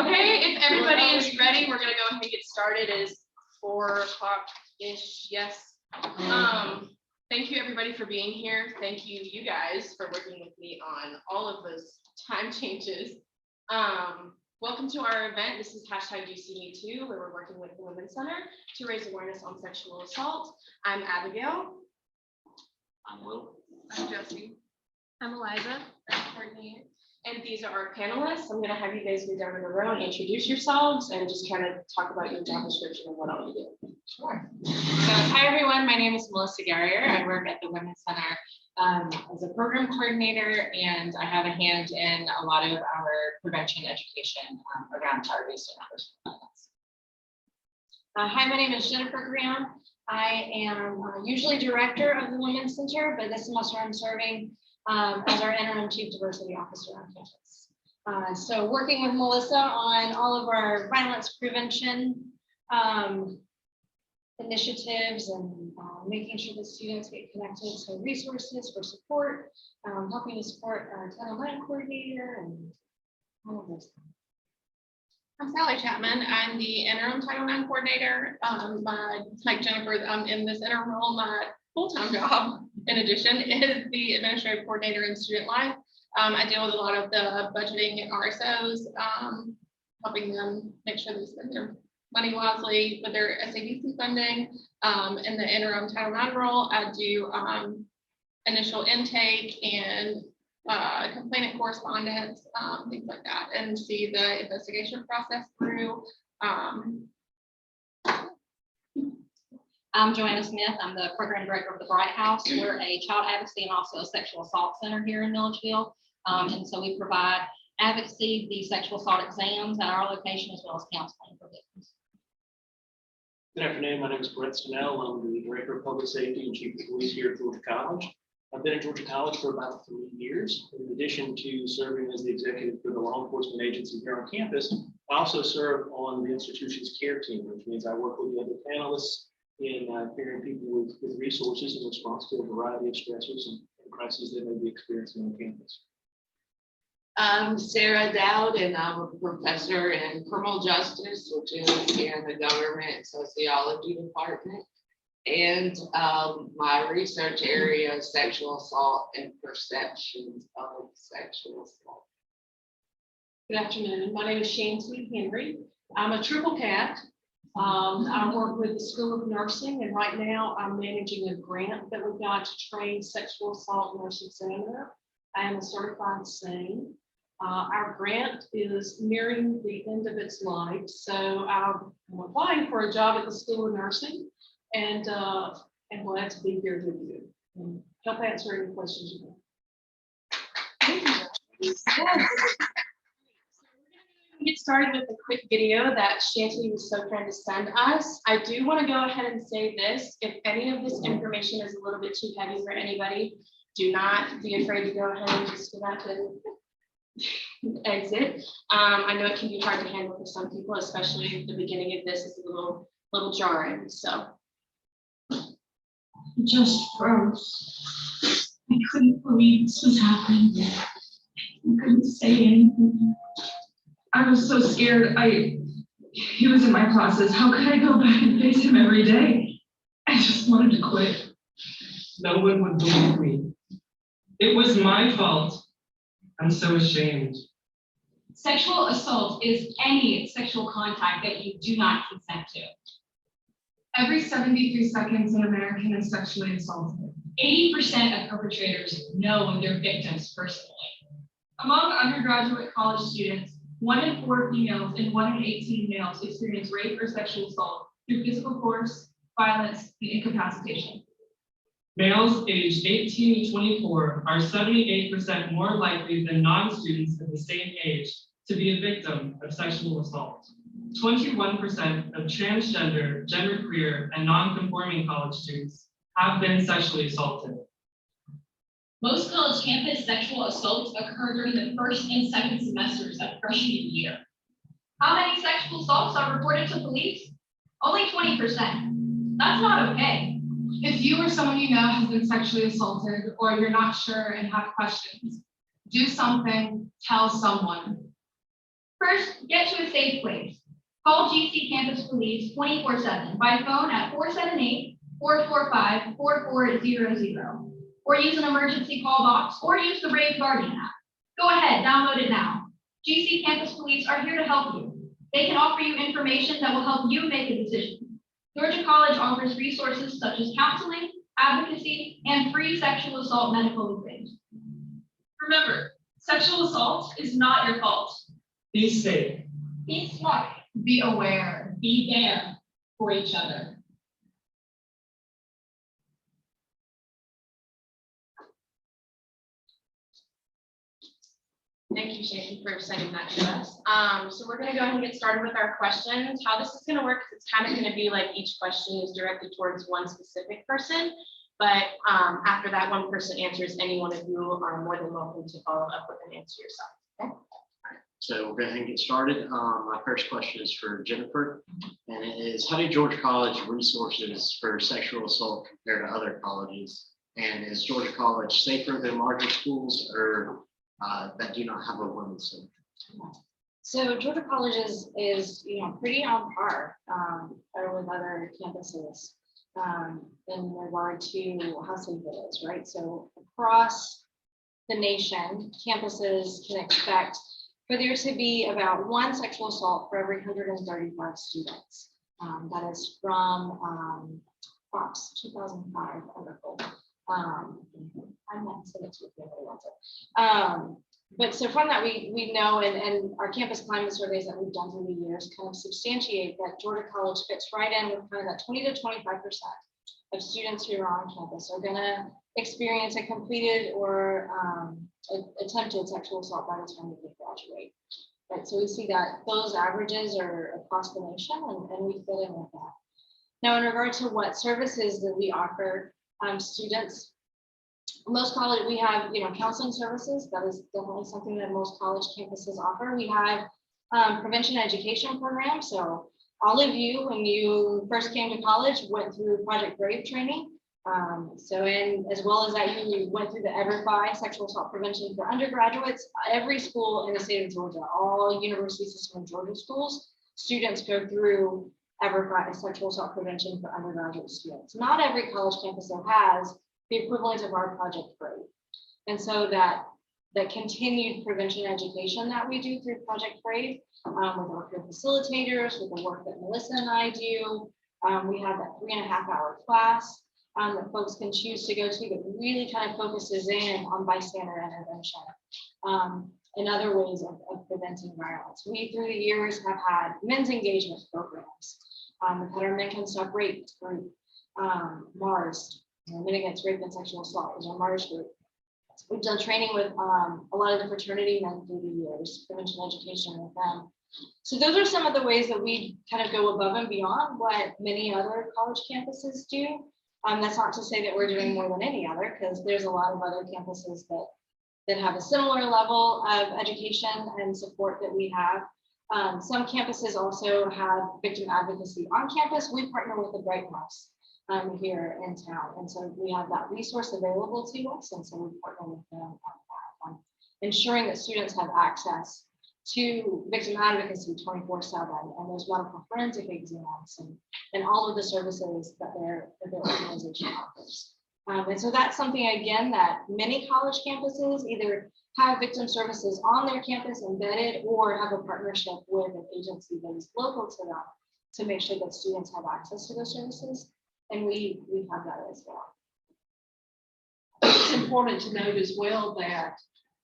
Okay, if everybody is ready, we're gonna go ahead and get started. It is 4 o'clock-ish, yes. Thank you everybody for being here. Thank you, you guys, for working with me on all of those time changes. Welcome to our event. This is hashtag GC2Y, where we're working with the Women's Center to raise awareness on sexual assault. I'm Abigail. I'm Will. I'm Jessie. I'm Eliza. I'm Courtney. And these are our panelists. I'm going to have you guys go down in a row and introduce yourselves and just kind of talk about your job description and what all you do. Sure. So, hi everyone. My name is Melissa Garrier. I work at the Women's Center as a program coordinator, and I have a hand in a lot of our prevention education around child-based violence. Hi, my name is Jennifer Graham. I am usually director of the Women's Center, but this semester I'm serving as our interim chief diversity officer on campus. So working with Melissa on all of our violence prevention initiatives and making sure the students get connected to resources for support, helping to support our Title IX coordinator and all of those things. I'm Sally Chapman. I'm the interim Title IX coordinator. Like Jennifer, in this interim role, my full-time job, in addition, is the administrative coordinator in student life. I deal with a lot of the budgeting and RSOs, helping them make sure they spend their money wisely with their SABC funding. In the interim Title IX role, I do initial intake and complainant correspondence, things like that, and see the investigation process through. I'm Joanna Smith. I'm the program director of the Bright House. We're a child advocacy and also a sexual assault center here in Milledgeville. And so we provide advocacy, the sexual assault exams at our location, as well as counseling for victims. Good afternoon. My name is Brett Snell. I'm the director of public safety and chief of police here at Georgia College. I've been at Georgia College for about 3 years. In addition to serving as the executive for the law enforcement agency here on campus, I also serve on the institution's care team, which means I work with the other panelists in pairing people with resources in response to a variety of stressors and crises they may be experiencing on campus. I'm Sarah Dowd, and I'm a professor in criminal justice, which is in the government sociology department. And my research area is sexual assault and perceptions of sexual assault. Good afternoon. My name is Shanty Henry. I'm a triple cat. I work with the School of Nursing, and right now I'm managing a grant that we've got to train sexual assault nurse examiner. I am a certified SANE. Our grant is nearing the end of its life, so I'm applying for a job at the School of Nursing, and glad to be here with you and help answer any questions you have. Thank you. Get started with a quick video that Shanty was so kind to send us. I do want to go ahead and say this: if any of this information is a little bit too heavy for anybody, do not be afraid to go ahead and just get out and exit. I know it can be hard to handle for some people, especially if the beginning of this is a little jarring. So It just froze. I couldn't believe this was happening. I couldn't say anything. I was so scared. He was in my classes. How could I go back and face him every day? I just wanted to quit. No one would believe me. It was my fault. I'm so ashamed. Sexual assault is any sexual contact that you do not consent to. Every 73 seconds, an American is sexually assaulted. 80% of perpetrators know their victims personally. Among undergraduate college students, 1 in 4 females and 1 in 18 males experience rape or sexual assault through physical force, violence, and incapacitation. Males aged 18 to 24 are 78% more likely than non-students of the same age to be a victim of sexual assault. 21% of transgender, genderqueer, and non-conforming college students have been sexually assaulted. Most college campus sexual assaults occur during the first and second semesters of freshman year. How many sexual assaults are reported to police? Only 20%. That's not okay. If you or someone you know has been sexually assaulted, or you're not sure and have questions, do something, tell someone. First, get to a safe place. Call GC Campus Police 24/7 by phone at 478-445-4400, or use an emergency call box, or use the Brave Guardian app. Go ahead, download it now. GC Campus Police are here to help you. They can offer you information that will help you make a decision. Georgia College offers resources such as counseling, advocacy, and free sexual assault medical exams. Remember, sexual assault is not your fault. Be safe. Be smart. Be aware, be there for each other. Thank you, Shane, for sending that to us. So we're gonna go ahead and get started with our questions. How this is gonna work, it's kind of gonna be like each question is directed towards one specific person. But after that one person answers, any one of you are more than welcome to follow up with an answer yourself. Okay? So we'll go ahead and get started. My first question is for Jennifer, and it is, how do Georgia College resources for sexual assault compare to other colleges? And is Georgia College safer than larger schools or that do not have a women's center? So Georgia College is pretty on par with other campuses in regard to how safe it is, right? So across the nation, campuses can expect for there to be about one sexual assault for every 135 students. That is from Fox 2005 article. I'm not saying it's with but so from that, we know, and our campus climate surveys that we've done through the years kind of substantiate that Georgia College fits right in with kind of that 20 to 25% of students who are on campus are going to experience a completed or attempted sexual assault by the time that they graduate. Right, so we see that those averages are across the nation, and we fit in with that. Now, in regard to what services that we offer students, most college, we have, counseling services. That is definitely something that most college campuses offer. We have prevention education programs. So all of you, when you first came to college, went through Project Brave training. As well as that, you went through the EverFi sexual assault prevention for undergraduates. Every school in the state of Georgia, all university system of Georgia schools, students go through EverFi sexual assault prevention for undergraduate students. Not every college campus though has the equivalent of our Project Brave. And so that continued prevention education that we do through Project Brave, with our peer facilitators, with the work that Melissa and I do, we have that 3.5-hour class that folks can choose to go to that really kind of focuses in on bystander intervention and other ways of preventing violence. We, through the years, have had men's engagement programs. We've had our Men Can Stop Rape group, MARS, Men Against Rape and Sexual Assault is our MARS group. We've done training with a lot of the fraternity men through the years, prevention education with them. So those are some of the ways that we kind of go above and beyond what many other college campuses do. That's not to say that we're doing more than any other, because there's a lot of other campuses that have a similar level of education and support that we have. Some campuses also have victim advocacy on campus. We partner with the Bright House here in town, and so we have that resource available to us, and so we partner with them on ensuring that students have access to victim advocacy 24/7 and those medical forensic exams and all of the services that their organization offers. And so that's something, again, that many college campuses either have victim services on their campus embedded or have a partnership with an agency that is local to them to make sure that students have access to those services. And we have that as well. It's important to note as well that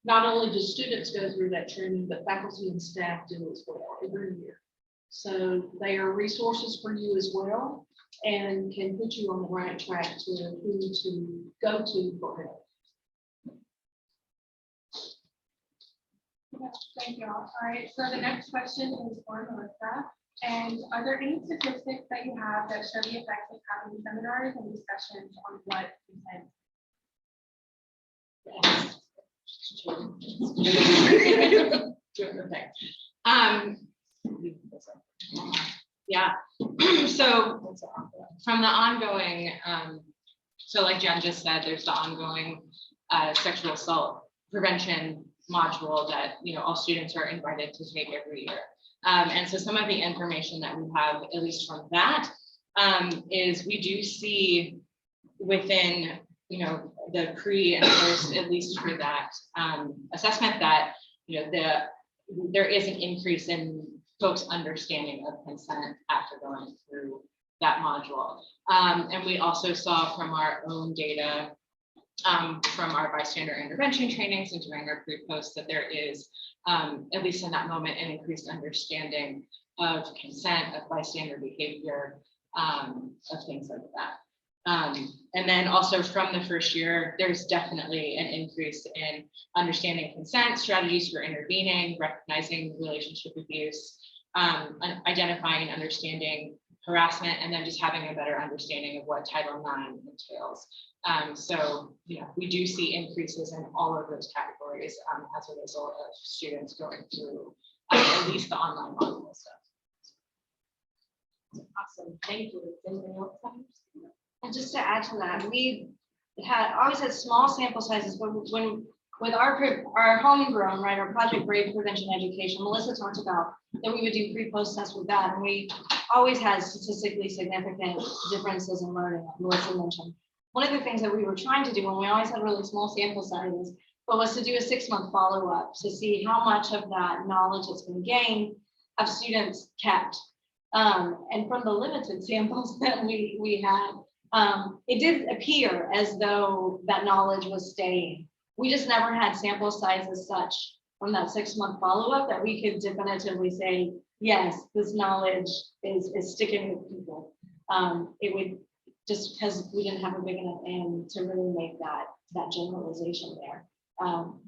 not only do students go through that training, but faculty and staff do as well every year. So they are resources for you as well and can put you on the right track to who to go to for help. Thank you all. All right, so the next question is for Melissa. And are there any statistics that you have that show the effects of having seminars and discussions on what consent? Okay. Yeah. So from the ongoing, so like Jen just said, there's the ongoing sexual assault prevention module that, all students are invited to take every year. And so some of the information that we have, at least from that, is we do see within, the pre and post, at least for that assessment, that, there is an increase in folks' understanding of consent after going through that module. And we also saw from our own data, from our bystander intervention trainings and during our pre-post, that there is, at least in that moment, an increased understanding of consent, of bystander behavior, of things like that. And then also from the first year, there's definitely an increase in understanding consent, strategies for intervening, recognizing relationship abuse, identifying and understanding harassment, and then just having a better understanding of what Title IX entails. So, we do see increases in all of those categories as a result of students going through at least the online module stuff. Awesome, thank you. Anything else? And just to add to that, we always had small sample sizes, but when with our homegrown, right, our Project Brave prevention education, Melissa talked about that we would do pre-post tests with that, and we always had statistically significant differences in learning, like Melissa mentioned. One of the things that we were trying to do when we always had really small sample sizes, but was to do a 6-month follow-up to see how much of that knowledge that's been gained have students kept. And from the limited samples that we had, it did appear as though that knowledge was staying. We just never had sample sizes such from that 6-month follow-up that we could definitively say, yes, this knowledge is sticking with people. It would just because we didn't have a big enough end to really make that generalization there.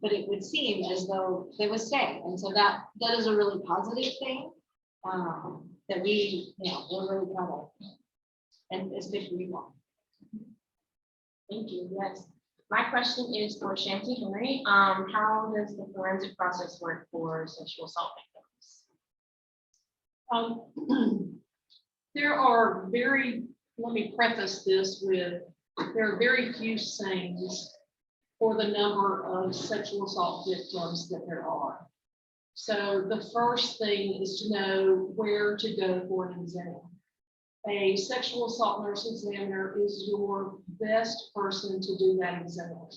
But it would seem as though they would stay. And so that is a really positive thing that we're really proud of. And it's good for you all. Thank you. Yes. My question is for Shanty Henry. How does the forensic process work for sexual assault victims? There are let me preface this with, there are very few sayings for the number of sexual assault victims that there are. So the first thing is to know where to go for an exam. A sexual assault nurse examiner is your best person to do that exam.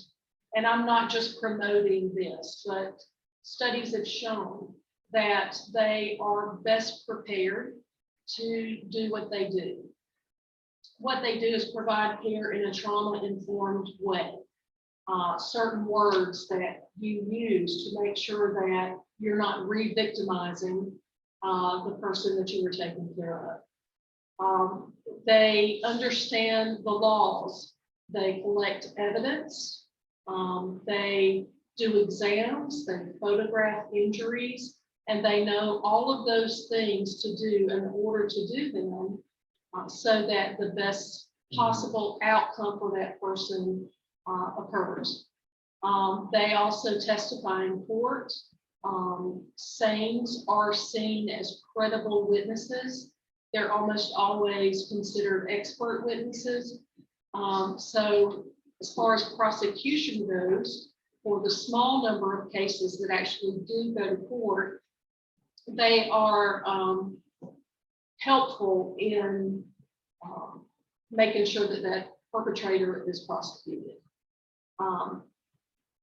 And I'm not just promoting this, but studies have shown that they are best prepared to do what they do. What they do is provide care in a trauma-informed way. Certain words that you use to make sure that you're not re-victimizing the person that you were taking care of. They understand the laws. They collect evidence. They do exams. They photograph injuries, and they know all of those things to do in order to do them so that the best possible outcome for that person occurs. They also testify in court. SANEs are seen as credible witnesses. They're almost always considered expert witnesses. So as far as prosecution goes, for the small number of cases that actually do go to court, they are helpful in making sure that that perpetrator is prosecuted.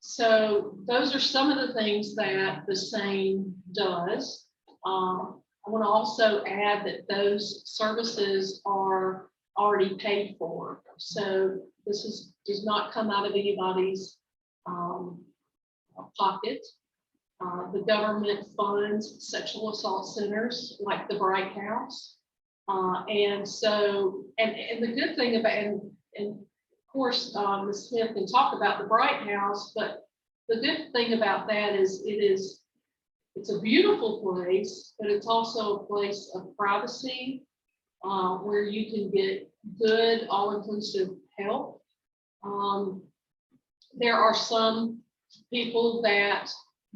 So those are some of the things that the SANE does. I want to also add that those services are already paid for. So this does not come out of anybody's pocket. The government funds sexual assault centers like the Bright House. And so, and the good thing about, and of course, Ms. Smith can talk about the Bright House, but the good thing about that is it's a beautiful place, but it's also a place of privacy where you can get good, all-inclusive help. There are some people that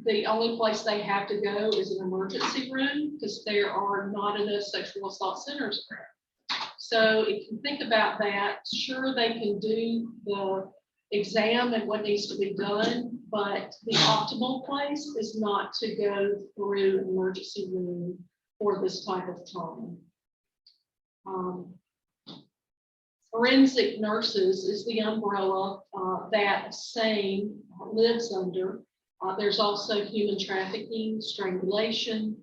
the only place they have to go is an emergency room because there are not enough sexual assault centers around. So if you think about that, sure, they can do the exam and what needs to be done, but the optimal place is not to go through an emergency room for this type of trauma. Forensic nurses is the umbrella that SANE lives under. There's also human trafficking, strangulation,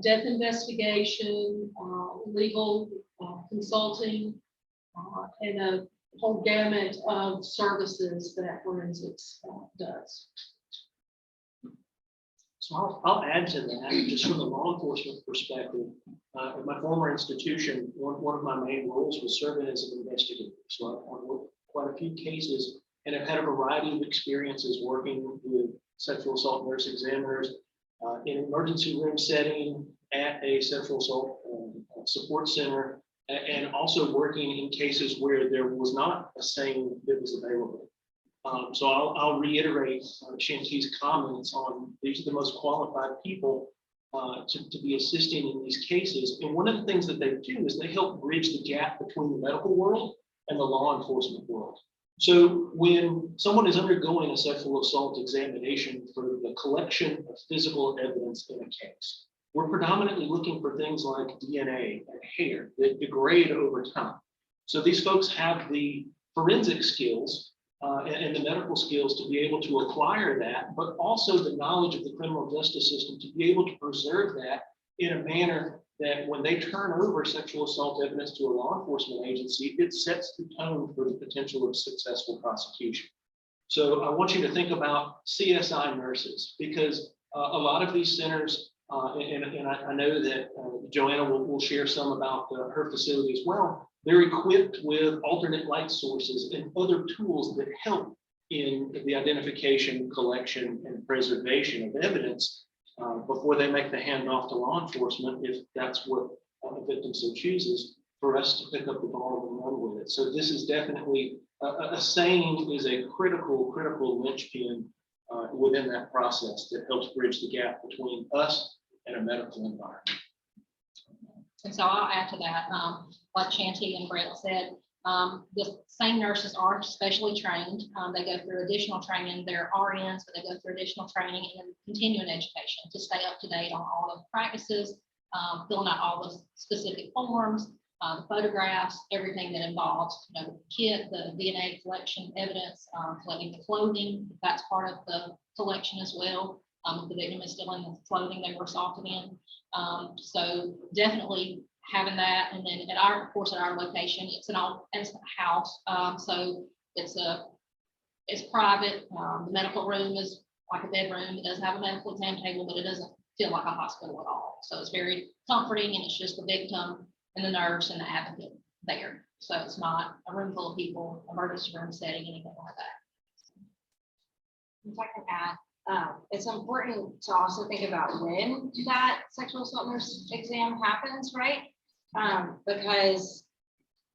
death investigation, legal consulting, and a whole gamut of services that forensics does. So I'll add to that, just from the law enforcement perspective. At my former institution, one of my main roles was serving as an investigator. So I've worked quite a few cases and I've had a variety of experiences working with sexual assault nurse examiners in an emergency room setting, at a sexual assault support center, and also working in cases where there was not a SANE that was available. So I'll reiterate Shanti's comments on these are the most qualified people to be assisting in these cases. And one of the things that they do is they help bridge the gap between the medical world and the law enforcement world. So when someone is undergoing a sexual assault examination for the collection of physical evidence in a case, we're predominantly looking for things like DNA and hair that degrade over time. So these folks have the forensic skills and the medical skills to be able to acquire that, but also the knowledge of the criminal justice system to be able to preserve that in a manner that when they turn over sexual assault evidence to a law enforcement agency, it sets the tone for the potential of successful prosecution. So I want you to think about CSI nurses, because a lot of these centers, and I know that Joanna will share some about her facility as well. They're equipped with alternate light sources and other tools that help in the identification, collection, and preservation of evidence before they make the handoff to law enforcement, if that's what the victim so chooses, for us to pick up the ball and run with it. So this is definitely, a SANE is a critical linchpin within that process that helps bridge the gap between us and a medical environment. And so I'll add to that, like Shanti and Brett said, the same nurses are specially trained. They go through additional training. They're RNs, but they go through additional training and continuing education to stay up to date on all of the practices, filling out all the specific forms, the photographs, everything that involves, the kit, the DNA collection evidence, collecting the clothing. That's part of the collection as well. If the victim is still in the clothing they were assaulted in. So definitely having that, and then at our location, it's a house, so it's private. The medical room is like a bedroom. It doesn't have a medical exam table, but it doesn't feel like a hospital at all. So it's very comforting, and it's just the victim and the nurse and the advocate there. So it's not a room full of people, emergency room setting, anything like that. If I can add, it's important to also think about when that sexual assault nurse exam happens, right? Because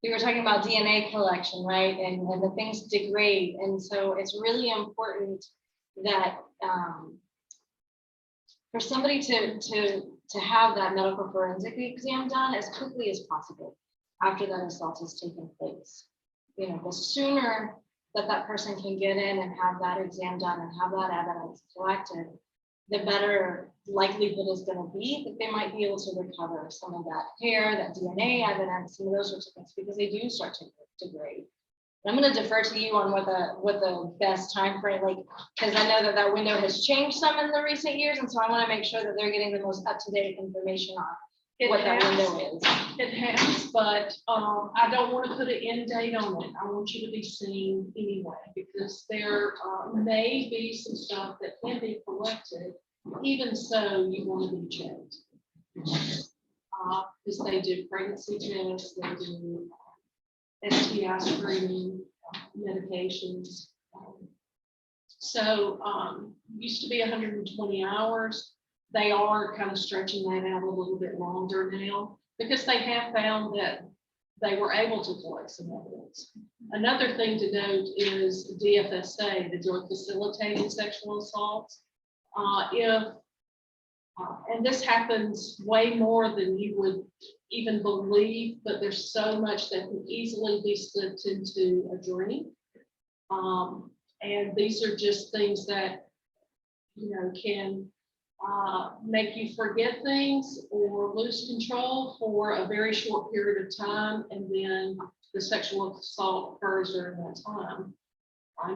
we were talking about DNA collection, right? And the things degrade. And so it's really important that for somebody to have that medical forensic exam done as quickly as possible after that assault has taken place. The sooner that person can get in and have that exam done and have that evidence collected, the better likelihood is going to be that they might be able to recover some of that hair, that DNA evidence, some of those sorts of things, because they do start to degrade. And I'm going to defer to you on what the best time frame, because I know that window has changed some in the recent years, and so I want to make sure that they're getting the most up-to-date information on what that window is. It has, but I don't want to put an end date on it. I want you to be seen anyway, because there may be some stuff that can be collected. Even so, you want to be checked. Because they do pregnancy tests, they do STI screening, medications. So used to be 120 hours. They are kind of stretching that out a little bit longer now, because they have found that they were able to collect some evidence. Another thing to note is DFSA, the drug facilitated sexual assaults. And this happens way more than you would even believe, but there's so much that can easily be slipped into a drink. And these are just things that, you know, can make you forget things or lose control for a very short period of time, and then the sexual assault occurs during that time.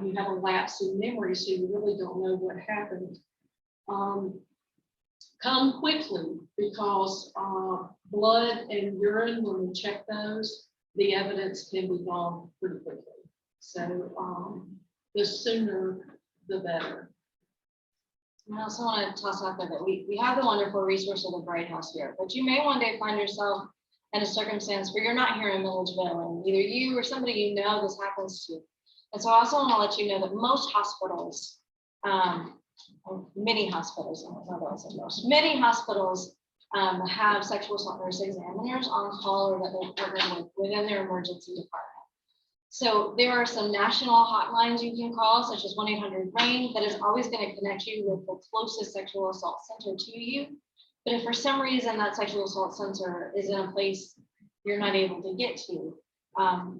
You have a lapse in memory, so you really don't know what happened. Come quickly, because blood and urine, when we check those, the evidence can be gone pretty quickly. So the sooner, the better. I also want to toss out there that we have the wonderful resource of the Bright House here, but you may one day find yourself in a circumstance where you're not here in Milledgeville, and either you or somebody you know this happens to. And so I also want to let you know that most hospitals, many hospitals, many hospitals have sexual assault nurse examiners on call, or that they're partnered with within their emergency department. So there are some national hotlines you can call, such as 1-800-RAIN, that is always going to connect you with the closest sexual assault center to you. But if for some reason that sexual assault center is in a place you're not able to get to,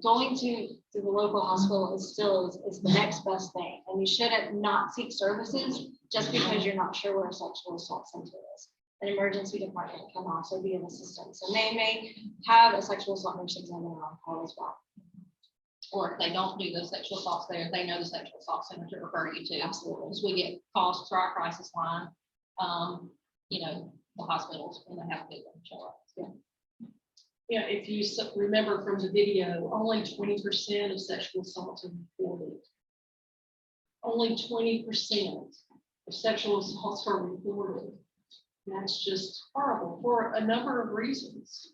going to the local hospital is still is the next best thing. And you shouldn't not seek services just because you're not sure where a sexual assault center is. An emergency department can also be an assistance, and they may have a sexual assault nurse examiner on call as well. Or if they don't do the sexual assaults there, they know the sexual assault center to refer you to. Absolutely. Because we get calls to our crisis line, you know, the hospitals, when they have a big one show up. Yeah, if you remember from the video, only 20% of sexual assaults are reported. Only 20% of sexual assaults are reported. That's just horrible for a number of reasons.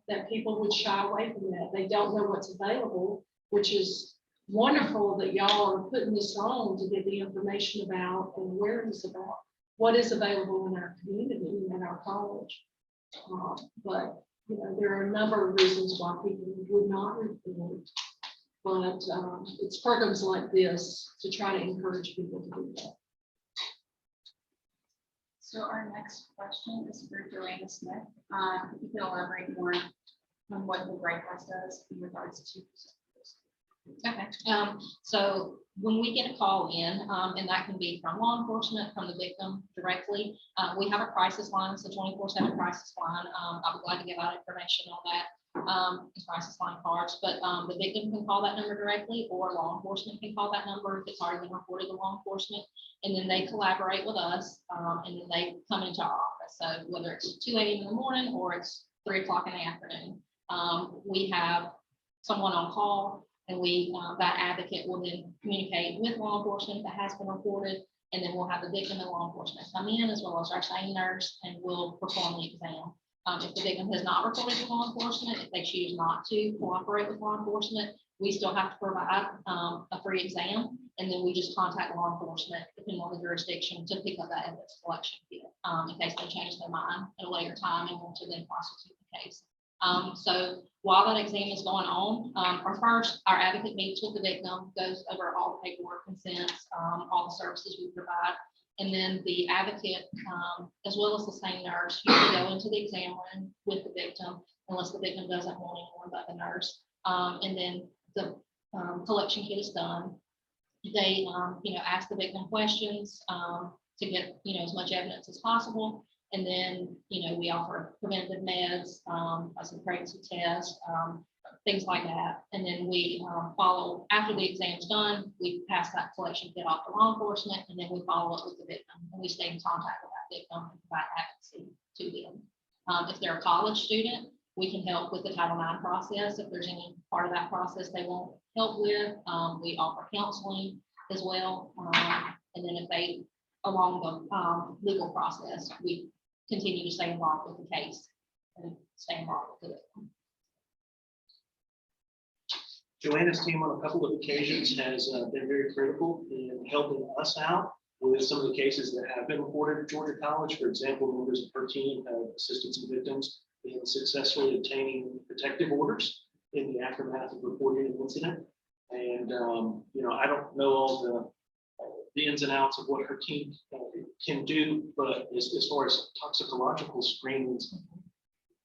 That people would shy away from that. They don't know what's available, which is wonderful that y'all are putting this on to get the information about and awareness about what is available in our community and in our college. But you know, there are a number of reasons why people would not report. But it's programs like this to try to encourage people to do that. So our next question is for Joanna Smith. If you could elaborate more on what the Bright House does in regards to. Okay, so when we get a call in, and that can be from law enforcement, from the victim directly, we have a crisis line. It's a 24/7 crisis line. I'll be glad to give out information on that, crisis line cards, but the victim can call that number directly, or law enforcement can call that number if it's already been reported to law enforcement, and then they collaborate with us, and then they come into our office. So whether it's 2 a.m. in the morning or it's 3 o'clock in the afternoon, we have someone on call. And that advocate will then communicate with law enforcement that has been reported, and then we'll have the victim and law enforcement come in, as well as our SANE nurse, and we'll perform the exam. If the victim has not reported to law enforcement, if they choose not to cooperate with law enforcement, we still have to provide a free exam, and then we just contact law enforcement, depending on the jurisdiction, to pick up that evidence collection kit, in case they change their mind at a later time and want to then prosecute the case. So while that exam is going on, our advocate meets with the victim, goes over all the paperwork, consents, all the services we provide. And then the advocate, as well as the SANE nurse, usually go into the exam room with the victim, unless the victim doesn't want anyone but the nurse. And then the collection kit is done. They, ask the victim questions to get, as much evidence as possible. And then, we offer preventative meds, some pregnancy tests, things like that. And then we follow, after the exam's done, we pass that collection kit off to law enforcement, and then we follow up with the victim, and we stay in contact with that victim and provide advocacy to them. If they're a college student, we can help with the Title IX process. If there's any part of that process they want help with, we offer counseling as well. And then if they, along the legal process, we continue to stay involved with the case and stay involved with it. Joanna's team on a couple of occasions has been very critical in helping us out with some of the cases that have been reported at Georgia College. For example, members of her team have assisted some victims in successfully obtaining protective orders in the aftermath of reporting an incident. And, I don't know all the ins and outs of what her team can do, but as far as toxicological screenings,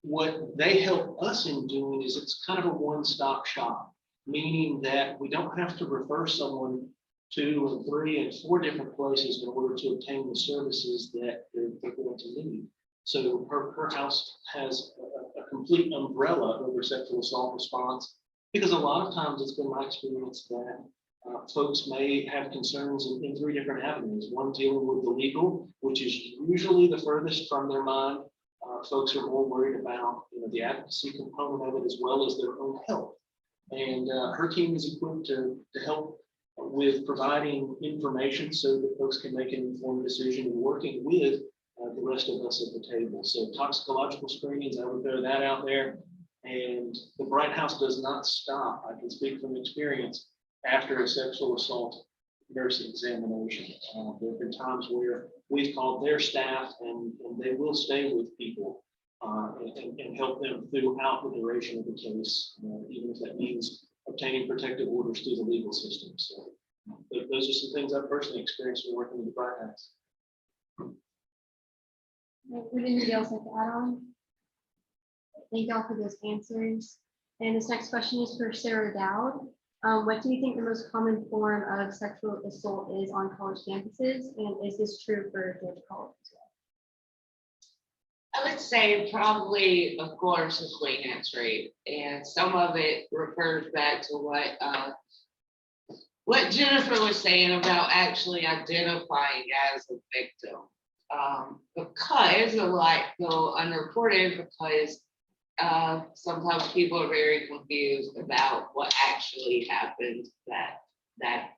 what they help us in doing is it's kind of a one-stop shop. meaning that we don't have to refer someone 2 and 3 and 4 different places in order to obtain the services that they're going to need. So her house has a complete umbrella over sexual assault response, because a lot of times it's been my experience that folks may have concerns in 3 different avenues. One, dealing with the legal, which is usually the furthest from their mind. Folks are more worried about the advocacy component of it, as well as their own health. And her team is equipped to help with providing information so that folks can make an informed decision and working with the rest of us at the table. So toxicological screenings, I would throw that out there. And the Bright House does not stop. I can speak from experience after a sexual assault nurse examination. There have been times where we've called their staff and they will stay with people and help them throughout the duration of the case, even if that means obtaining protective orders through the legal system. So those are some things I've personally experienced when working with the Bright House. Would anybody else like to add on? Thank y'all for those answers. And this next question is for Sarah Dowd. What do you think the most common form of sexual assault is on college campuses? And is this true for Georgia College as well? I would say probably, of course, acquaintance rate, and some of it refers back to what Jennifer was saying about actually identifying as a victim. Because a lot go unreported, because sometimes people are very confused about what actually happened that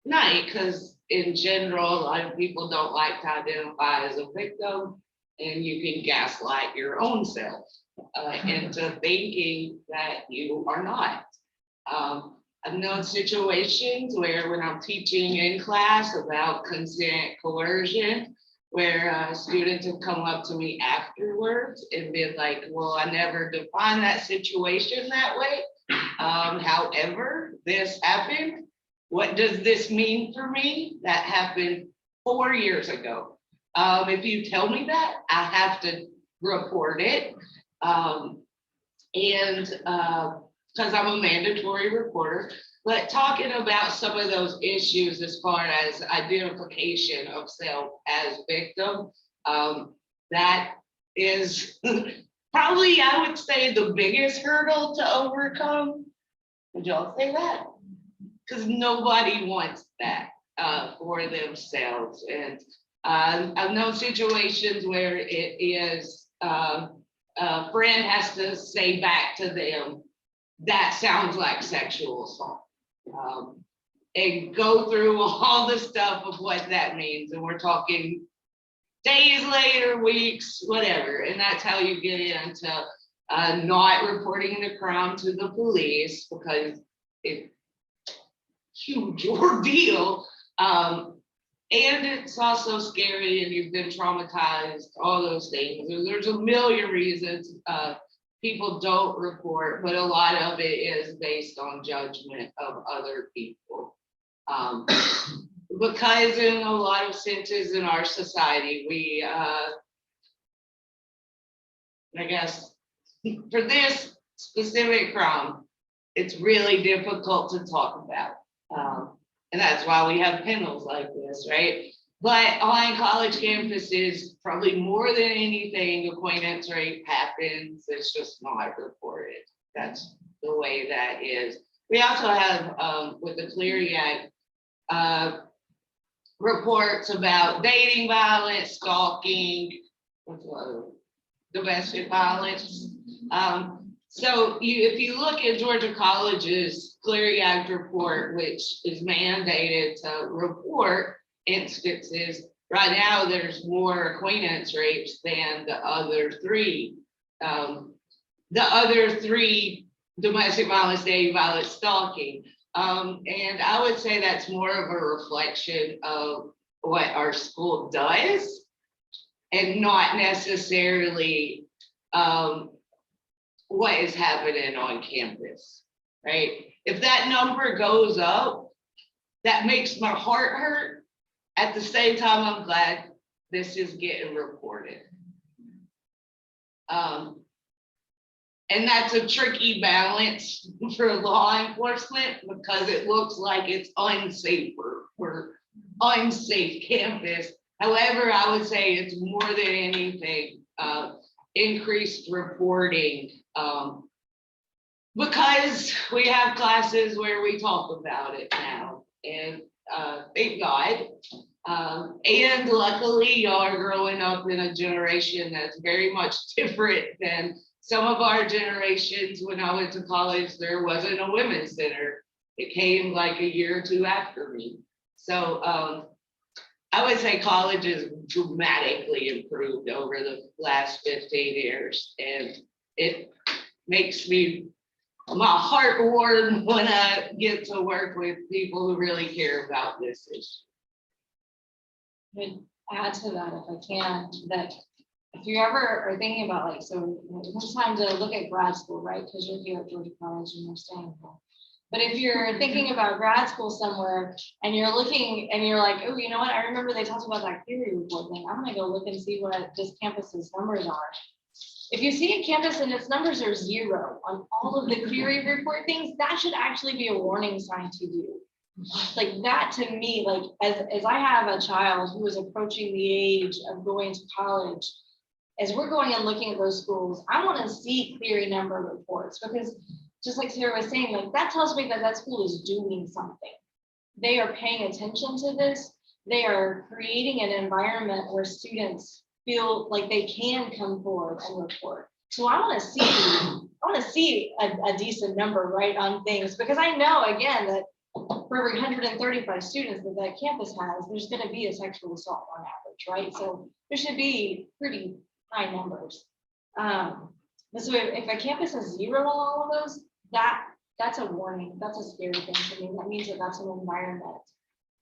night, because in general, a lot of people don't like to identify as a victim, and you can gaslight your own self into thinking that you are not. I've known situations where when I'm teaching in class about consent coercion, where students have come up to me afterwards and been like, well, I never defined that situation that way. However, this happened. What does this mean for me? That happened 4 years ago. If you tell me that, I have to report it. Because I'm a mandatory reporter, but talking about some of those issues as far as identification of self as victim, that is probably, I would say, the biggest hurdle to overcome. Would y'all say that? Because nobody wants that for themselves. And I've known situations where it is a friend has to say back to them, that sounds like sexual assault. And go through all the stuff of what that means. And we're talking days later, weeks, whatever. And that's how you get into not reporting the crime to the police, because it's a huge ordeal. And it's also scary, and you've been traumatized, all those things. There's a million reasons people don't report, but a lot of it is based on judgment of other people. Because in a lot of senses in our society, we, I guess, for this specific crime, it's really difficult to talk about. And that's why we have panels like this, right? But on college campuses, probably more than anything, acquaintance rape happens. It's just not reported. That's the way that is. We also have, with the Clery Act, reports about dating violence, stalking, domestic violence. So if you look at Georgia College's Clery Act report, which is mandated to report instances, right now there's more acquaintance rapes than the other three. Domestic violence, dating violence, stalking. And I would say that's more of a reflection of what our school does, and not necessarily what is happening on campus, right? If that number goes up, that makes my heart hurt. At the same time, I'm glad this is getting reported. And that's a tricky balance for law enforcement because it looks like it's unsafe for unsafe campus. However, I would say it's more than anything, increased reporting. Because we have classes where we talk about it now, and thank God. And luckily, y'all are growing up in a generation that's very much different than some of our generations. When I went to college, there wasn't a women's center. It came like a year or two after me. So I would say college has dramatically improved over the last 15 years. And it makes my heart warm when I get to work with people who really care about this issue. Would add to that if I can, that if you ever are thinking about like, so it's time to look at grad school, right? Because you're here at Georgia College and you're staying here. But if you're thinking about grad school somewhere and you're looking and you're like, oh, you know what? I remember they talked about that Clery report thing. I'm gonna go look and see what this campus's numbers are. If you see a campus and its numbers are 0 on all of the Clery report things, that should actually be a warning sign to you. Like that to me, like as I have a child who is approaching the age of going to college, as we're going and looking at those schools, I want to see Clery number reports because just like Sarah was saying, like that tells me that that school is doing something. They are paying attention to this. They are creating an environment where students feel like they can come forward and report. So I want to see a decent number, right, on things, because I know again that for every 135 students that that campus has, there's going to be a sexual assault on average, right? So there should be pretty high numbers. So if a campus has 0 on all of those, that's a warning. That's a scary thing to me. That means that that's an environment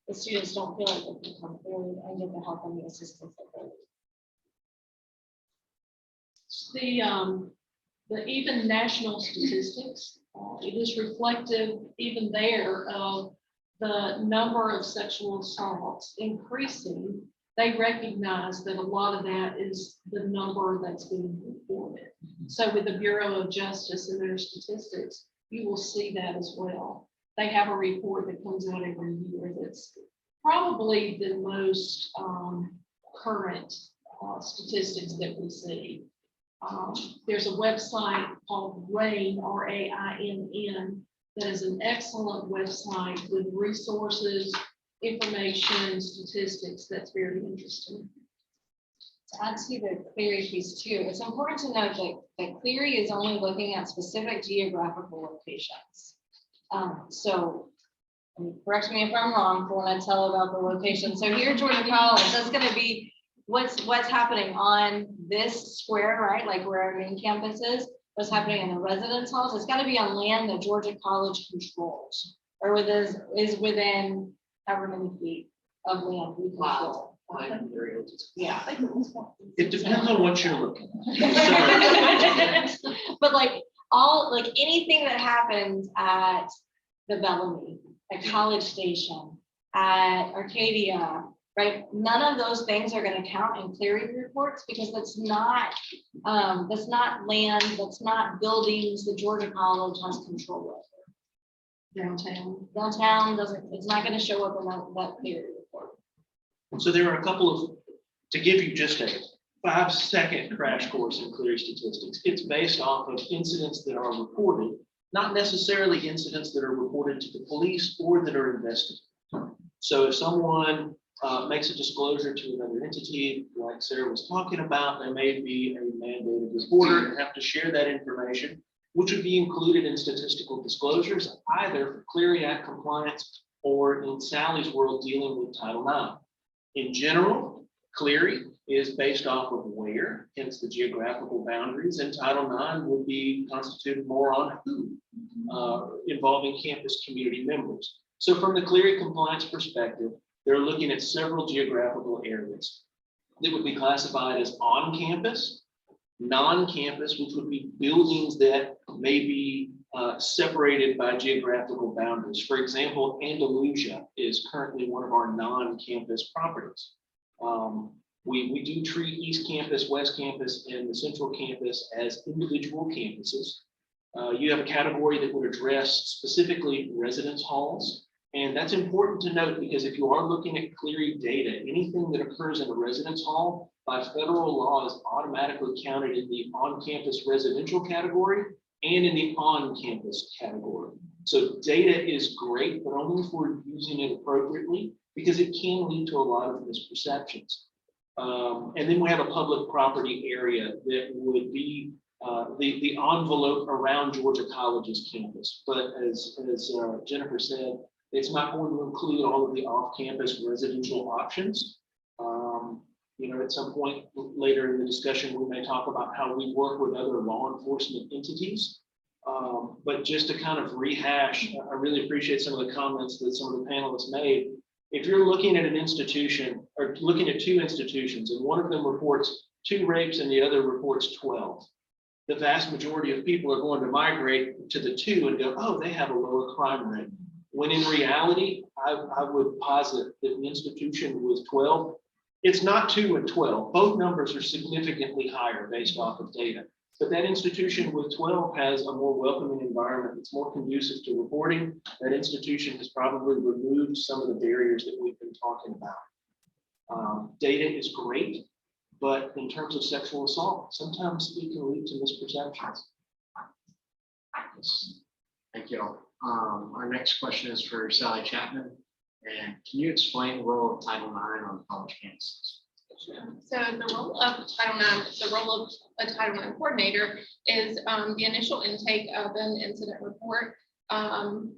the students don't feel like they can come forward and get the help and the assistance that they need. The even national statistics, it is reflective even there of the number of sexual assaults increasing. They recognize that a lot of that is the number that's being reported. So with the Bureau of Justice and their statistics, you will see that as well. They have a report that comes out every year that's probably the most current statistics that we see. There's a website called RAIN, RAINN, that is an excellent website with resources, information, statistics that's very interesting. To add to the Clery piece too, it's important to note that Clery is only looking at specific geographical locations. So correct me if I'm wrong for when I tell about the location. So here at Georgia College, that's going to be what's happening on this square, right? Like where our main campus is, what's happening in the residence halls. It's got to be on land that Georgia College controls or is within however many feet of land we control. Yeah. It depends on what you're looking at. But like anything that happens at the Bellamy, at College Station, at Arcadia, right? None of those things are going to count in Clery reports because that's not land, that's not buildings that Georgia College has control over. Downtown doesn't, it's not going to show up in that Clery report. So there are a couple of, to give you just a 5-second crash course in Clery statistics, it's based off of incidents that are reported, not necessarily incidents that are reported to the police or that are investigated. So if someone makes a disclosure to another entity, like Sarah was talking about, there may be a mandated reporter and have to share that information, which would be included in statistical disclosures, either for Clery Act compliance or in Sally's world dealing with Title IX. In general, Clery is based off of where, hence the geographical boundaries, and Title IX would be constituted more on who, involving campus community members. So from the Clery compliance perspective, they're looking at several geographical areas that would be classified as on campus, non-campus, which would be buildings that may be separated by geographical boundaries. For example, Andalusia is currently one of our non-campus properties. We do treat East Campus, West Campus, and the Central Campus as individual campuses. You have a category that would address specifically residence halls. And that's important to note because if you are looking at Clery data, anything that occurs in a residence hall by federal law is automatically counted in the on-campus residential category and in the on-campus category. So data is great, but only if we're using it appropriately because it can lead to a lot of misperceptions. And then we have a public property area that would be the envelope around Georgia College's campus. But as Jennifer said, it's not going to include all of the off-campus residential options. At some point later in the discussion, we may talk about how we work with other law enforcement entities. But just to kind of rehash, I really appreciate some of the comments that some of the panelists made. If you're looking at an institution or looking at two institutions and one of them reports 2 rapes and the other reports 12, the vast majority of people are going to migrate to the 2 and go, oh, they have a lower crime rate. When in reality, I would posit that the institution with 12, it's not 2 and 12. Both numbers are significantly higher based off of data. But that institution with 12 has a more welcoming environment. It's more conducive to reporting. That institution has probably removed some of the barriers that we've been talking about. Data is great, but in terms of sexual assault, sometimes it can lead to misperceptions. Thank you all. Our next question is for Sally Chapman. And can you explain the role of Title IX on college campuses? So the role of Title IX, the role of a Title IX coordinator is the initial intake of an incident report,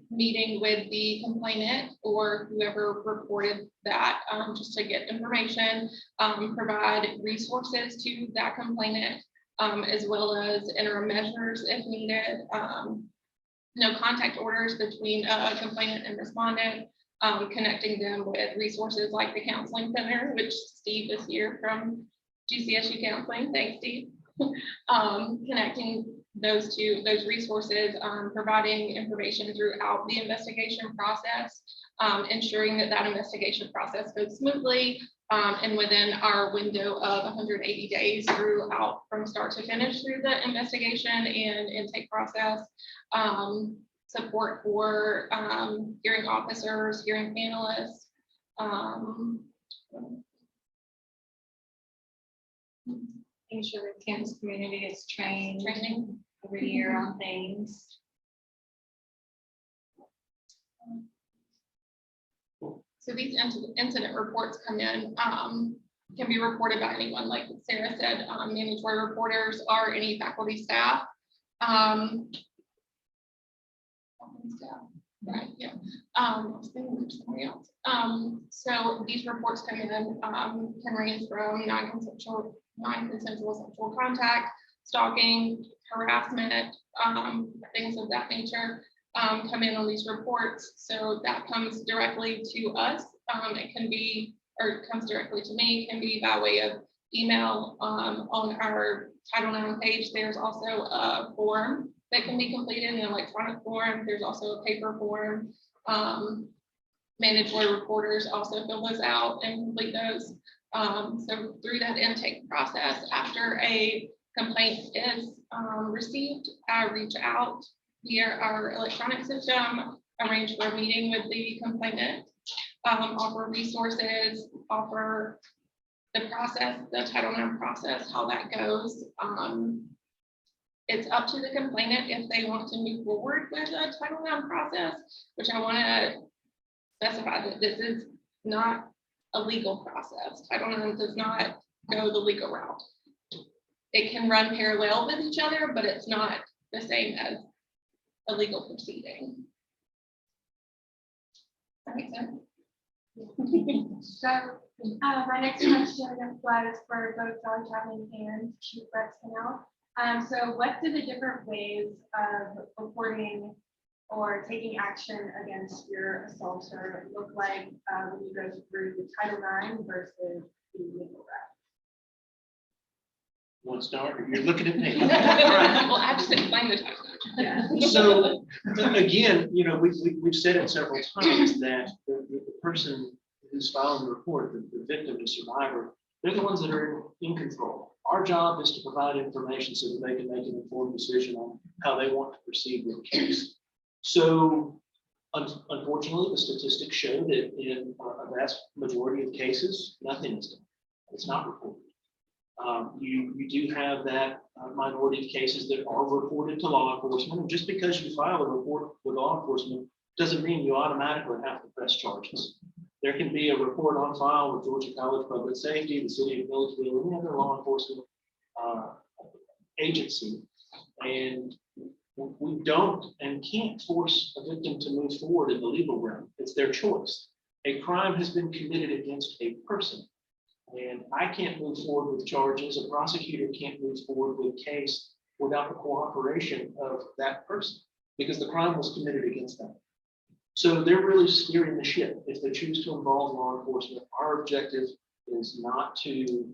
meeting with the complainant or whoever reported that, just to get information, provide resources to that complainant, as well as interim measures if needed. No contact orders between a complainant and respondent. Connecting them with resources like the counseling center, which Steve is here from GCSU counseling. Thanks, Steve. Connecting those resources, providing information throughout the investigation process, ensuring that investigation process goes smoothly and within our window of 180 days throughout from start to finish through the investigation and intake process. Support for hearing officers, hearing panelists. Making sure the campus community is trained Training. every year on things. So these incident reports come in, can be reported by anyone, like Sarah said, mandatory reporters or any faculty staff. Right, yeah. Somebody else. So these reports come in, can range from non-consensual sexual contact, stalking, harassment, things of that nature, come in on these reports. So that comes directly to us. It can be, or it comes directly to me, can be by way of email. On our Title IX page, there's also a form that can be completed in an electronic form. There's also a paper form. Mandatory reporters also fill those out and complete those. So through that intake process, after a complaint is received, I reach out via our electronic system, arrange for a meeting with the complainant, offer resources, offer the process, the Title IX process, how that goes. It's up to the complainant if they want to move forward with a Title IX process, which I want to specify that this is not a legal process. Title IX does not go the legal route. It can run parallel with each other, but it's not the same as a legal proceeding. That makes sense? So my next question was for both Sally Chapman and Chief Rex. So what do the different ways of reporting or taking action against your assaulter look like when you go through the Title IX versus the legal route? Want to start? You're looking at me. Well, I just explained the Title IX. Yeah. So again, we've said it several times that the person who's filing the report, the victim, the survivor, They're the ones that are in control. Our job is to provide information so that they can make an informed decision on how they want to proceed with the case. So unfortunately, the statistics show that in a vast majority of cases, nothing is done. It's not reported. You do have that minority of cases that are reported to law enforcement. And just because you file a report with law enforcement doesn't mean you automatically have to press charges. There can be a report on file with Georgia College Public Safety, the city of Milledgeville, any other law enforcement agency. And we don't and can't force a victim to move forward in the legal realm. It's their choice. A crime has been committed against a person. And I can't move forward with charges. A prosecutor can't move forward with a case without the cooperation of that person because the crime was committed against them. So they're really steering the ship. If they choose to involve law enforcement, our objective is not to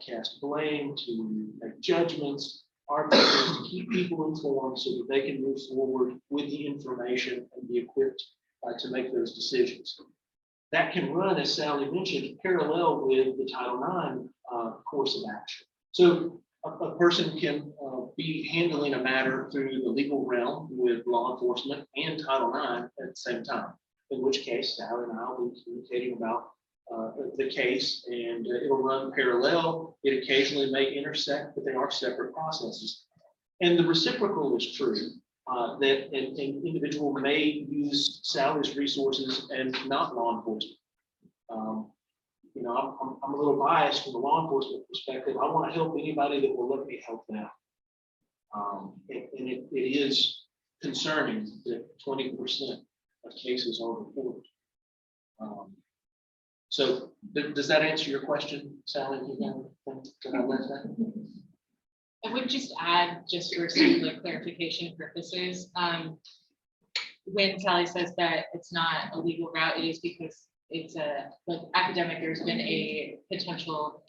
cast blame, to make judgments. Our objective is to keep people informed so that they can move forward with the information and be equipped to make those decisions. That can run, as Sally mentioned, parallel with the Title IX course of action. So a person can be handling a matter through the legal realm with law enforcement and Title IX at the same time, in which case Sally and I will be communicating about the case, and it'll run parallel. It occasionally may intersect, but they are separate processes. And the reciprocal is true. That an individual may use Sally's resources and not law enforcement. You know, I'm a little biased from the law enforcement perspective. I want to help anybody that will let me help them. And it is concerning that 20% of cases are reported. So does that answer your question, Sally? Did I let that? I would just add, just for some like clarification purposes, when Sally says that it's not a legal route, it is because it's a like academic. There's been a potential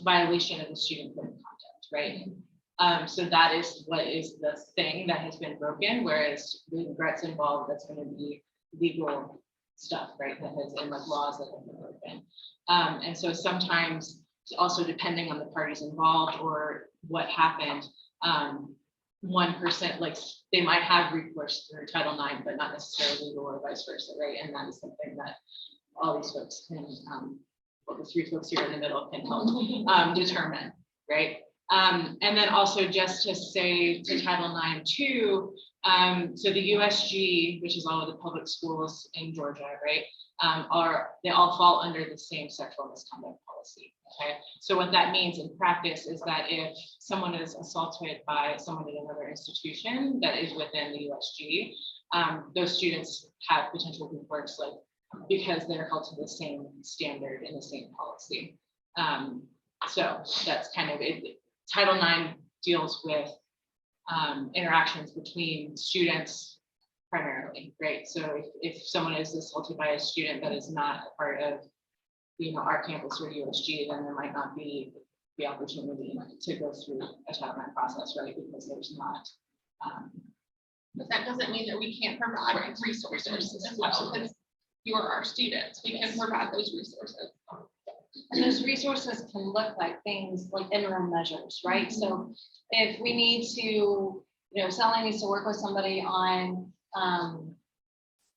violation of the student code of conduct, right? So that is what is the thing that has been broken. Whereas with Brett's involved, that's going to be legal stuff, right? That has in like laws that have been broken, and so sometimes. Also depending on the parties involved or what happened, 1%, like they might have recourse through Title IX, but not necessarily legal or vice versa, right? And that is something that all these folks can, well, the three folks here in the middle can help determine, right? And then also just to say to Title IX too, so the USG, which is all of the public schools in Georgia, right? They all fall under the same sexual misconduct policy. Okay, so what that means in practice is that if someone is assaulted by someone in another institution that is within the USG, those students have potential recourse, like because they're held to the same standard in the same policy. So that's kind of it. Title IX deals with interactions between students primarily, right? So if someone is assaulted by a student that is not a part of, you know, our campus or USG, then there might not be the opportunity to go through a Title IX process, right? Because there's not. But that doesn't mean that we can't provide resources as well, because you are our students. We can provide those resources. And those resources can look like things like interim measures, right? So if we need to, you know, Sally needs to work with somebody on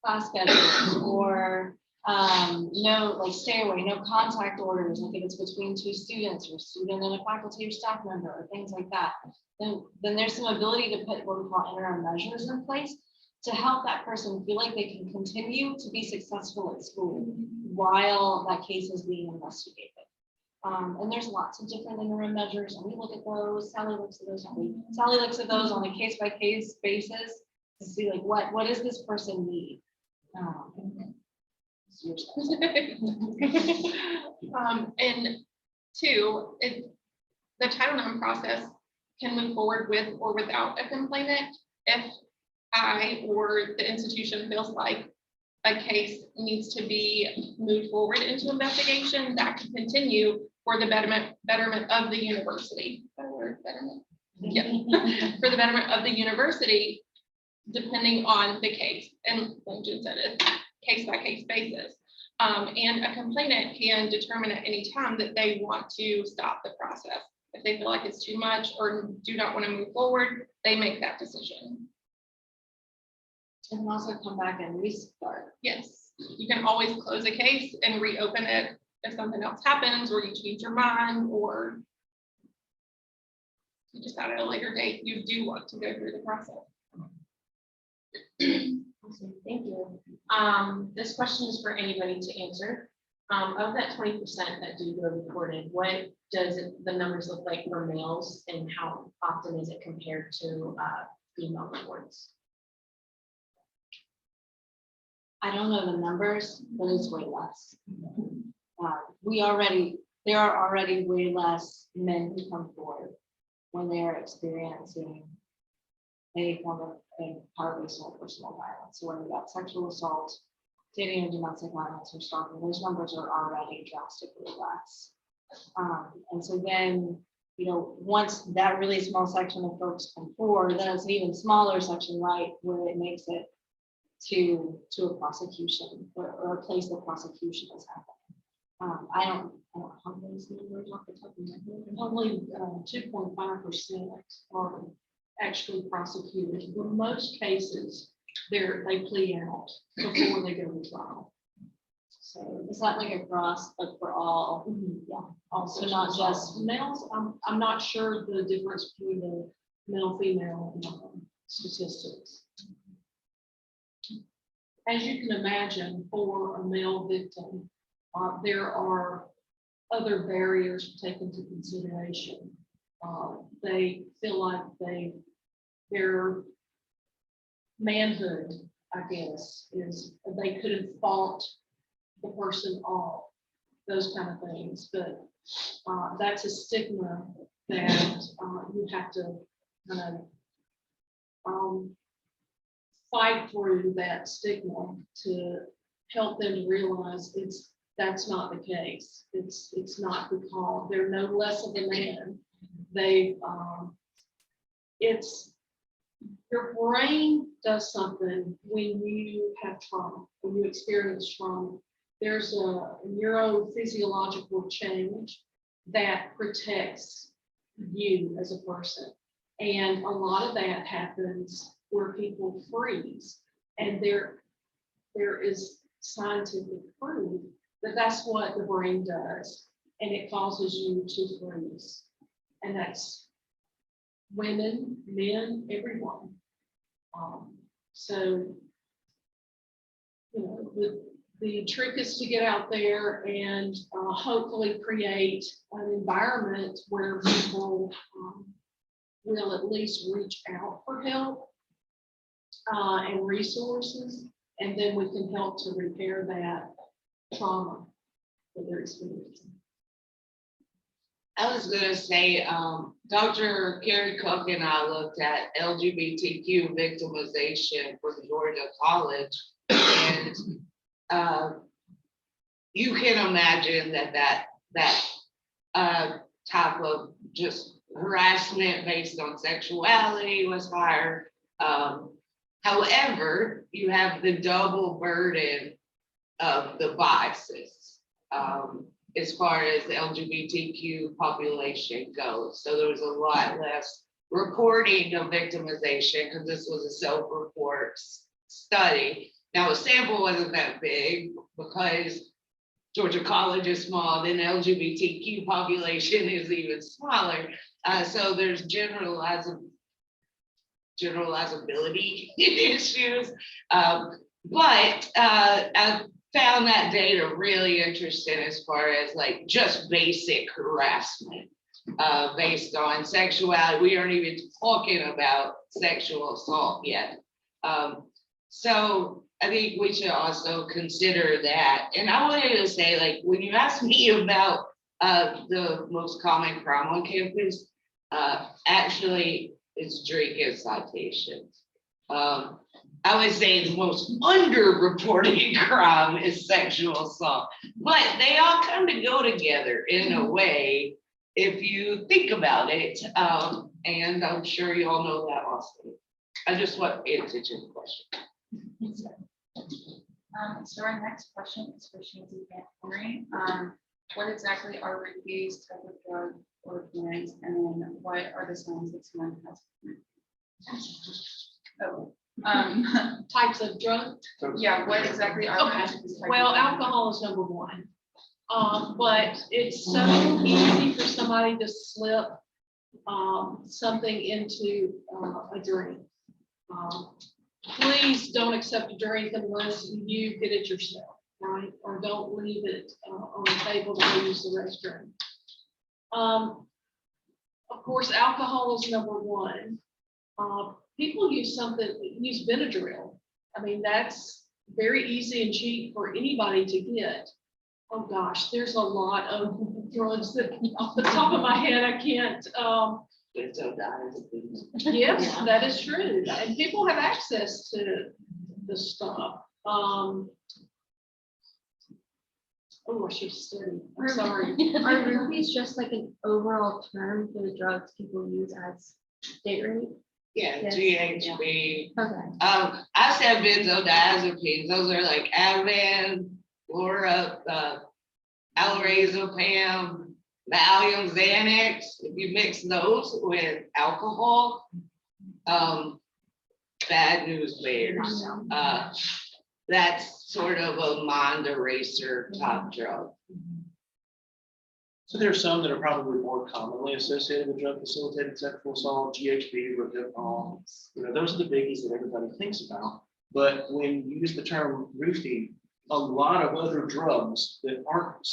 class schedules or no, like stay away, no contact orders, like if it's between two students or a student and a faculty or staff member or things like that, then there's some ability to put what we call interim measures in place to help that person feel like they can continue to be successful at school while that case is being investigated. And there's lots of different interim measures, and we look at those. Sally looks at those. Sally looks at those on a case-by-case basis to see like what does this person need. And two, the Title IX process can move forward with or without a complainant if I or the institution feels like a case needs to be moved forward into investigation. That can continue for the betterment of the university. Yeah. For the betterment of the university, depending on the case. And like Jen said, it's case by case basis. And a complainant can determine at any time that they want to stop the process. If they feel like it's too much or do not want to move forward, they make that decision. And also come back and restart. Yes, you can always close a case and reopen it if something else happens or you change your mind or you decide at a later date you do want to go through the process. Awesome, thank you. This question is for anybody to answer. Of that 20% that do go reported, what does the numbers look like for males and how often is it compared to female reports? I don't know the numbers, but it's way less. There are already way less men who come forward when they are experiencing any form of power-based or personal violence. So whether that's sexual assault, dating and domestic violence, or stalking, those numbers are already drastically less. And so then, once that really small section of folks come forward, then it's an even smaller section, right, where it makes it to a prosecution or a place that prosecution is happening. I don't have those numbers off the top of my head. Only 2.5% are actually prosecuted. In most cases, they plead out before they go to trial. So it's not like across, but for all. Yeah. Also, So not just males. I'm not sure the difference between the male female statistics. As you can imagine, for a male victim, there are other barriers to take into consideration. They feel like their manhood, I guess, is they could have fought the person off, those kind of things. But that's a stigma that you have to kind of fight through that stigma to help them to realize that's not the case. It's not because they're no less of a man. Your brain does something when you have trauma, when you experience trauma. There's a neurophysiological change that protects you as a person. And a lot of that happens where people freeze. And there is scientific proof that that's what the brain does. And it causes you to freeze. And that's women, men, everyone. So, the trick is to get out there and hopefully create an environment where people will at least reach out for help and resources, and then we can help to repair that trauma that they're experiencing. I was gonna say, Dr. Carrie Cook and I looked at LGBTQ victimization for Georgia College, and you can imagine that type of just harassment based on sexuality was higher. However, you have the double burden of the biases as far as the LGBTQ population goes. So there was a lot less reporting of victimization because this was a self-report study. Now, the sample wasn't that big because Georgia College is small, then LGBTQ population is even smaller. So there's generalizability issues. But I found that data really interesting as far as like just basic harassment based on sexuality. We aren't even talking about sexual assault yet. So I think we should also consider that. And I wanted to say, like, when you asked me about the most common crime on campus, actually it's drinking citations. I would say the most underreported crime is sexual assault, but they all kind of go together in a way if you think about it. And I'm sure you all know that also. I just want to pay attention to the question. So our next question is for Shanti Henry. What exactly are refused type of drug or plans, and then what are the signs that someone has? Oh, Types of drugs. yeah, what exactly are? Okay. these type of Well, drugs? alcohol is number one. But it's so easy for somebody to slip something into a drink. Please don't accept a drink unless you get it yourself, right? Or don't leave it on the table to go use the restroom. Of course, alcohol is number one. People use Benadryl. I mean, that's very easy and cheap for anybody to get. Oh gosh, there's a lot of drugs that off the top of my head, I can't, yes, that is true. And people have access to the stuff. Oh, I should study. I'm sorry. Are rupees just like an overall term for the drugs people use as state rate? Yeah, Yes. GHB. Okay. I said benzodiazepines. Those are like Ativan, Laura, Alrazopam, Valium, Xanax. If you mix those with alcohol, bad news bears. That's sort of a mind eraser top drug. So there are some that are probably more commonly associated with drug facilitated sexual assault, GHB, rohypnol. Those are the biggies that everybody thinks about. But when you use the term roofie, a lot of other drugs that aren't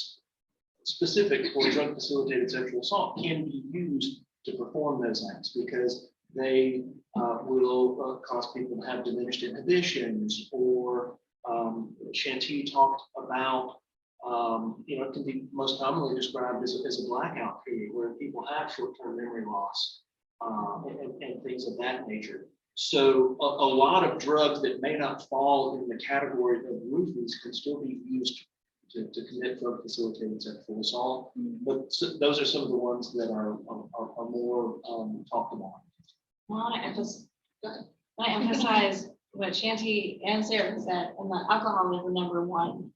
specific for drug facilitated sexual assault can be used to perform those acts because they will cause people to have diminished inhibitions, or Shanti talked about, it can be most commonly described as a blackout period where people have short-term memory loss and things of that nature. So a lot of drugs that may not fall in the category of roofies can still be used to commit drug facilitated sexual assault. But those are some of the ones that are more talked about. I emphasize what Shanti and Sarah said, and that alcohol is the number one.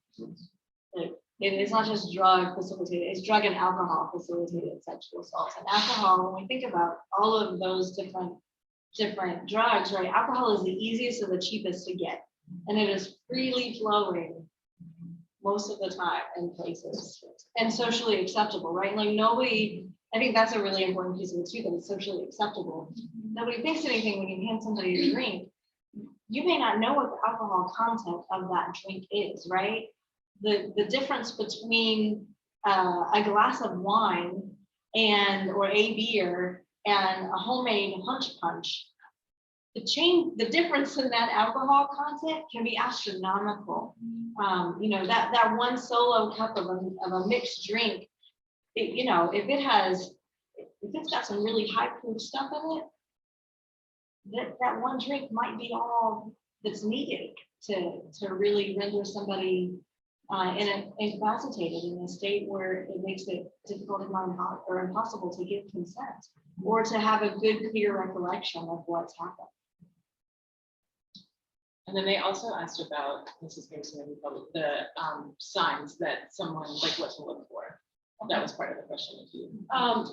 It is not just drug facilitated, it's drug and alcohol facilitated sexual assaults. And alcohol, when we think about all of those different drugs, right? Alcohol is the easiest and the cheapest to get, and it is freely flowing most of the time in places and socially acceptable, right? Like nobody, I think that's a really important piece of it too, that it's socially acceptable. Nobody thinks anything when you hand somebody a drink. You may not know what the alcohol content of that drink is, right? The difference between a glass of wine or a beer and a homemade punch, the difference in that alcohol content can be astronomical. That one solo cup of a mixed drink, if it's got some really high proof stuff in it, that one drink might be all that's needed to really render somebody incapacitated in a state where it makes it difficult or impossible to give consent or to have a good, clear recollection of what's happened. And then they also asked about, this is maybe some of the public, the signs that someone, like what to look for. That was part of the question.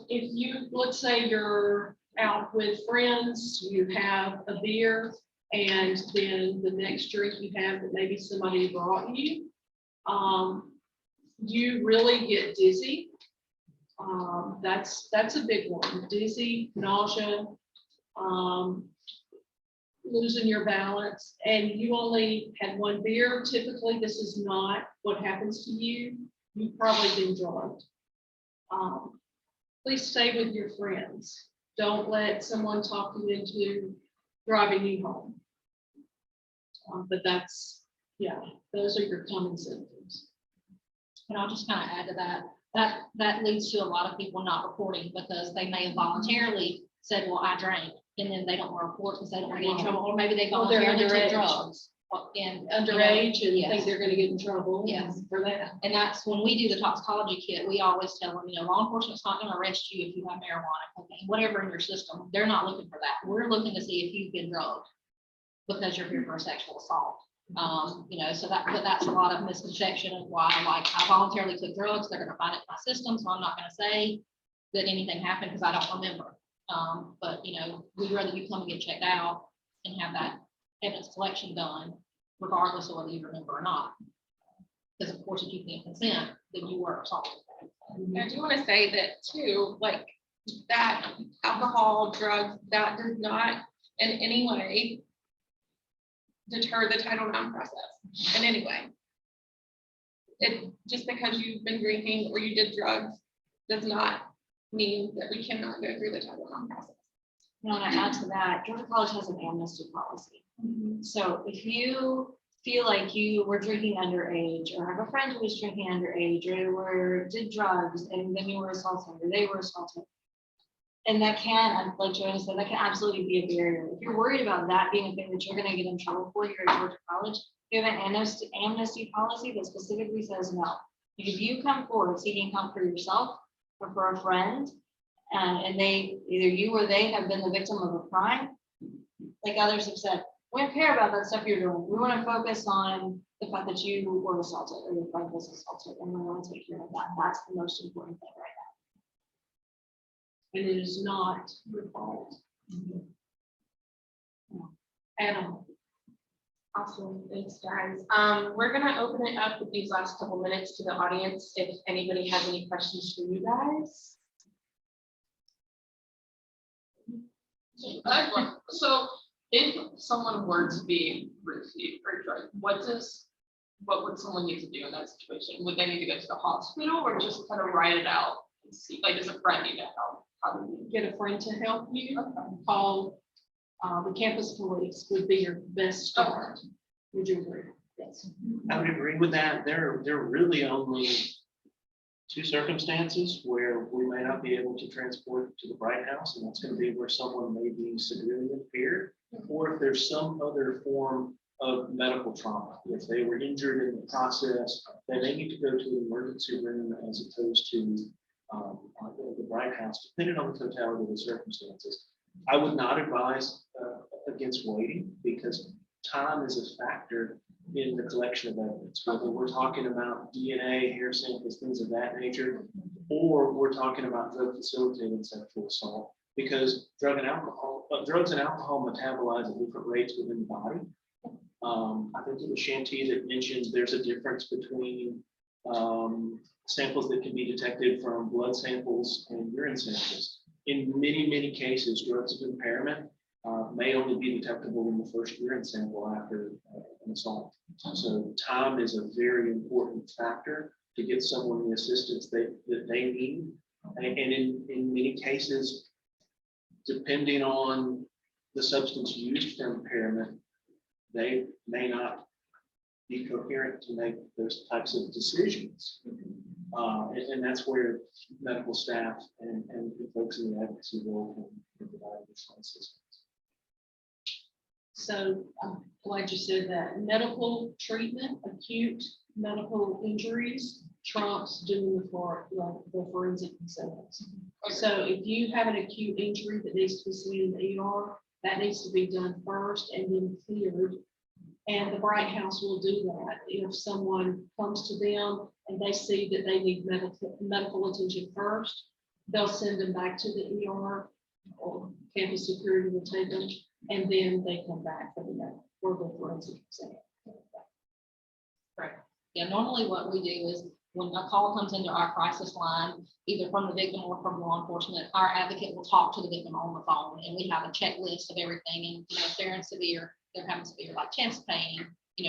If you, let's say you're out with friends, you have a beer, and then the next drink you have that maybe somebody brought you, you really get dizzy. That's a big one. Dizzy, nausea, losing your balance, and you only had one beer. Typically, this is not what happens to you. You've probably been drugged. Please stay with your friends. Don't let someone talk you into driving you home. But those are your common symptoms. And I'll just kind of add to that leads to a lot of people not reporting because they may have voluntarily said, well, I drank, and then they don't want to report because they don't want to get in trouble, or maybe they Well, they're voluntarily took underage. drugs. And Underage and yes. think they're gonna get in trouble. Yes. For that. And that's when we do the toxicology kit, we always tell them, law enforcement's not gonna arrest you if you have marijuana, cocaine, whatever in your system. They're not looking for that. We're looking to see if you've been drugged because you're here for a sexual assault. So but that's a lot of misconception of why, like, I voluntarily took drugs, they're gonna find it in my system, so I'm not gonna say that anything happened, because I don't remember. But, we'd rather you come and get checked out and have that evidence collection done, regardless of whether you remember or not. Because of course, if you can't consent, then you were assaulted. And I do want to say that too, like, that alcohol, drugs, that does not in any way deter the Title IX process in any way. It, just because you've been drinking or you did drugs does not mean that we cannot go through the Title IX process. You want to add to that, Georgia College has an amnesty policy. So if you feel like you were drinking underage, or have a friend who was drinking underage, or did drugs and then you were assaulted, or they were assaulted, and that can, like Joanna said, that can absolutely be a barrier. If you're worried about that being a thing that you're going to get in trouble for, you're at Georgia College, you have an amnesty policy that specifically says no. If you come forward seeking help for yourself or for a friend, and they, either you or they have been the victim of a crime, like others have said, we don't care about that stuff you're doing. We want to focus on the fact that you were assaulted or your friend was assaulted, and we want to take care of that. That's the most important thing right And it is not your fault. At all. Awesome, thanks guys. We're gonna open it up with these last couple minutes to the audience. If anybody has any questions for you guys. So if someone were to be received for drugs, what would someone need to do in that situation? Would they need to go to the hospital or just kind of write it out and see, like, does a friend need to help? How do you Get a friend to help you. Call the campus police would be your best start. Would you agree? Yes. I would agree with that. There are really only two circumstances where we may not be able to transport to the Bright House, and that's going to be where someone may be severely impaired, or if there's some other form of medical trauma. If they were injured in the process, then they need to go to the emergency room as opposed to the Bright House, depending on the totality of the circumstances. I would not advise against waiting, because time is a factor in the collection of evidence, whether we're talking about DNA, hair samples, things of that nature, or we're talking about drug facilitated sexual assault, because drugs and alcohol metabolize at different rates within the body. I think it was Shanti that mentioned there's a difference between samples that can be detected from blood samples and urine samples. In many cases, drugs of impairment may only be detectable in the first urine sample after an assault. So time is a very important factor to get someone the assistance that they need. And in many cases, depending on the substance used for impairment, they may not be coherent to make those types of decisions. And that's where medical staff and the folks in the advocacy role can provide additional assistance. So I'm glad you said that. Medical treatment, acute medical injuries trumps doing the forensic themselves. So if you have an acute injury that needs to be seen in the ER, that needs to be done first and then cleared. And the Bright House will do that. If someone comes to them and they see that they need medical attention first, they'll send them back to the ER, or campus security will take them, and then they come back for the forensic exam. Right. Yeah, normally what we do is when a call comes into our crisis line, either from the victim or from law enforcement, our advocate will talk to the victim on the phone, and we have a checklist of everything. And if they're in severe, they're having severe like chest pain,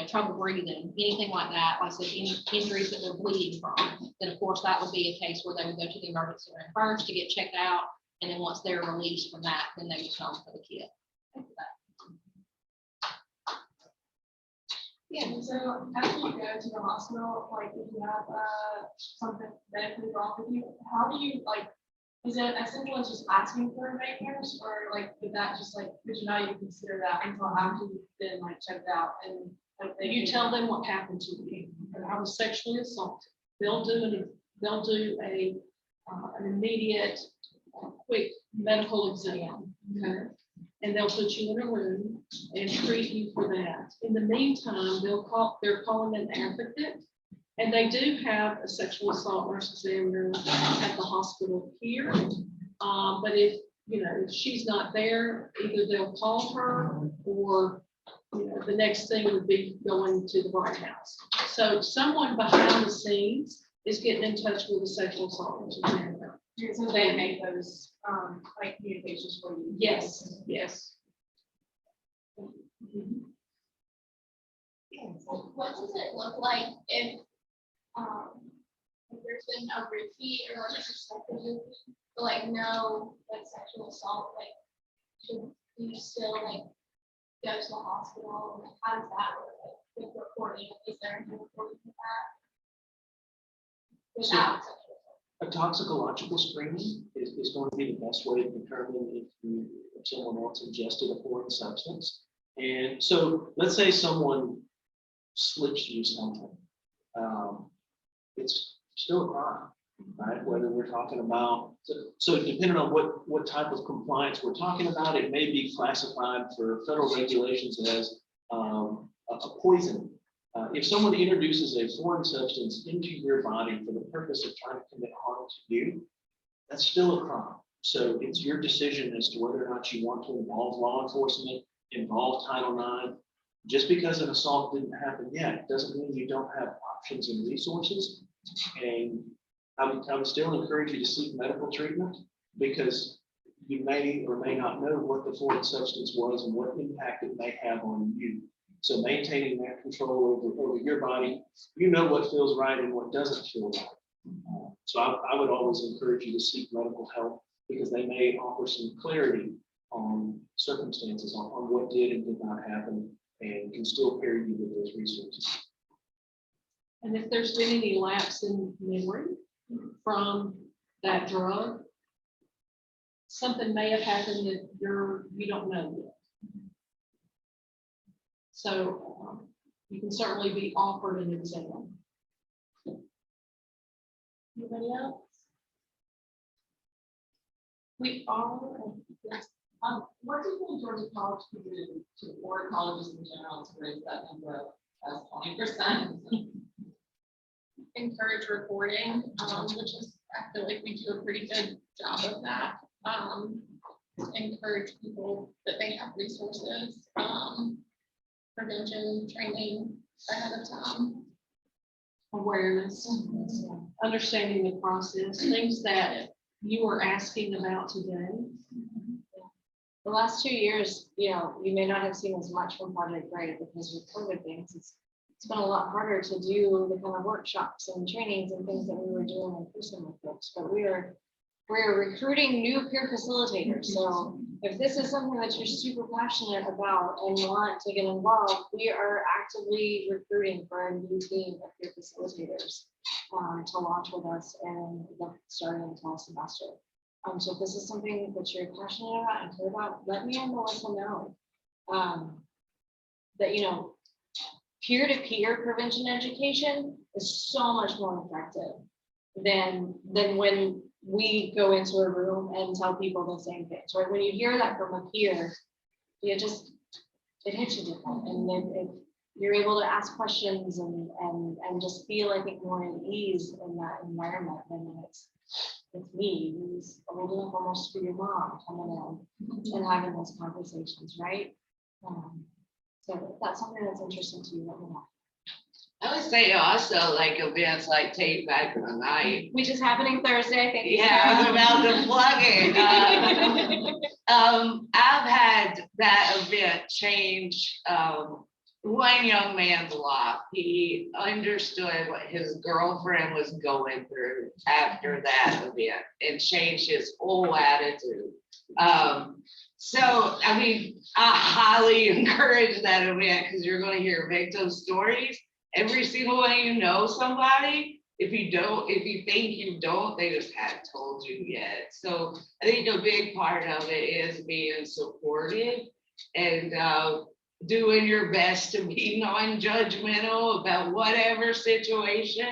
trouble breathing, anything like that, like I said, any injuries that they're bleeding from, then of course that would be a case where they would go to the emergency room first to get checked out, and then once they're released from that, then they would come for the kit. Yeah, so after you go to the hospital, like if you have something medically wrong with you, how do you is it as simple as just asking for a bed nurse, or would that just could you not even consider that until after you've been checked out and You tell them what happened to you. I was sexually assaulted. They'll do an immediate, quick medical exam. Okay. and they'll put you in a room and treat you for that. In the meantime, they're calling an advocate. And they do have a sexual assault nurse examiner at the hospital here. But if, if she's not there, either they'll call her or, the next thing would be going to the Bright House. So someone behind the scenes is getting in touch with the sexual assault nurse examiner. So they make those, like communications for you? Yes, yes. What does it look like if there's been a repeat or like just like no like sexual assault, like should you still like go to the hospital? Like, how does that work? Like, with reporting, is there any reporting for that? Without sexual assault? A toxicological screening is going to be the best way to determine if someone else ingested a foreign substance. And so let's say someone slips you something. It's still a crime, right? Whether we're talking about, so depending on what type of compliance we're talking about, it may be classified for federal regulations as a poison. If someone introduces a foreign substance into your body for the purpose of trying to commit harm to you, that's still a crime. So it's your decision as to whether or not you want to involve law enforcement, involve Title IX. Just because an assault didn't happen yet doesn't mean you don't have options and resources. And I would still encourage you to seek medical treatment, because you may or may not know what the foreign substance was and what impact it may have on you. So maintaining that control over your body, you know what feels right and what doesn't feel right. So I would always encourage you to seek medical help, because they may offer some clarity on circumstances on what did and did not happen, and can still pair you with those resources. And if there's been any lapse in memory from that drug, something may have happened that you don't know yet. So you can certainly be offered an exam. Anybody else? We are, yes. What do you think Georgia College can do to, or colleges in general, to raise that number as 20%? Encourage reporting, which is, I feel like we do a pretty good job of that. Encourage people that they have resources, prevention, training ahead of time. Awareness, understanding the process, things that you were asking about today. The last 2 years, you may not have seen as much from Project Bright because with COVID things, it's been a lot harder to do the kind of workshops and trainings and things that we were doing in person with folks, but we're recruiting new peer facilitators. So if this is something that you're super passionate about and want to get involved, we are actively recruiting for a new team of peer facilitators to launch with us and starting in the fall semester. So if this is something that you're passionate about and care about, let me and Melissa know. That peer-to-peer prevention education is so much more effective than when we go into a room and tell people the same things, right? When you hear that from a peer, it hits you different, and then you're able to ask questions and just feel, I think, more at ease in that environment than it's me, who's old enough almost to be your mom, coming in and having those conversations, right? So if that's something that's interesting to you, let me know. I would say also like events like Take Back the Night. Which is happening Thursday, thank you. Yeah, I was about to plug it. I've had that event change one young man's life. He understood what his girlfriend was going through after that event and changed his whole attitude. So, I mean, I highly encourage that event, because you're going to hear victim stories. Every single one, somebody. If you think you don't, they just haven't told you yet. So I think a big part of it is being supportive and doing your best to be non-judgmental about whatever situation.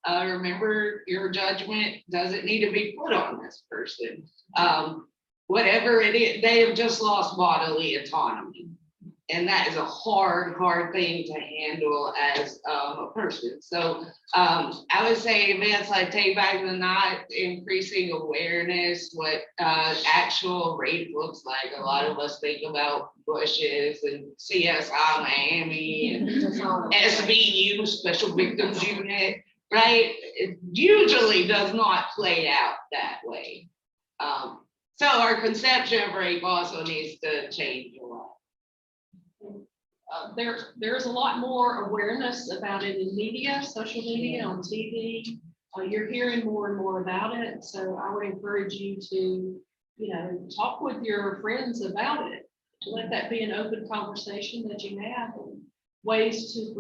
Remember, your judgment doesn't need to be put on this person. whatever it is, they have just lost bodily autonomy. And that is a hard thing to handle as a person. So I would say events like Take Back the Night, increasing awareness, what actual rape looks like. A lot of us think about Bushes and CSI Miami and SVU, Special Victims Unit, right? It usually does not play out that way. So our conception of rape also needs to change a lot. There's a lot more awareness about it in media, social media, on TV. You're hearing more and more about it. So I would encourage you to, talk with your friends about it. Let that be an open conversation that you have, and ways to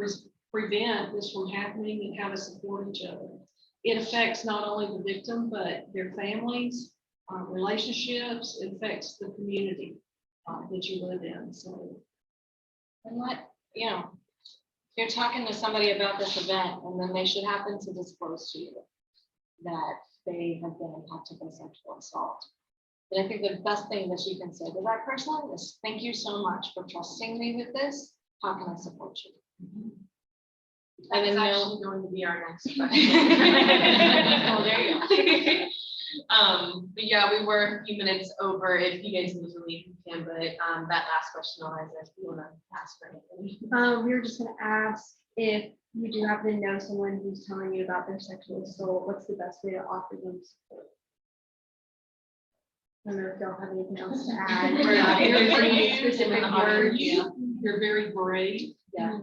prevent this from happening and how to support each other. It affects not only the victim, but their families, relationships. It affects the community that you live in. So. And if you're talking to somebody about this event, and then they should happen to disclose to you that they have been impacted by sexual assault. And I think the best thing that you can say to that person is, thank you so much for trusting me with this. How can I support you? That is actually going to be our next question. Oh, there you go. But yeah, we were a few minutes over. If you guys need to leave, you can, but that last question, Eliza, if you want to ask for anything. We were just gonna ask if you do happen to know someone who's telling you about their sexual assault, what's the best way to offer them support? I don't know if y'all have anything else to add. You're Any specific words. You're very brave. Yeah.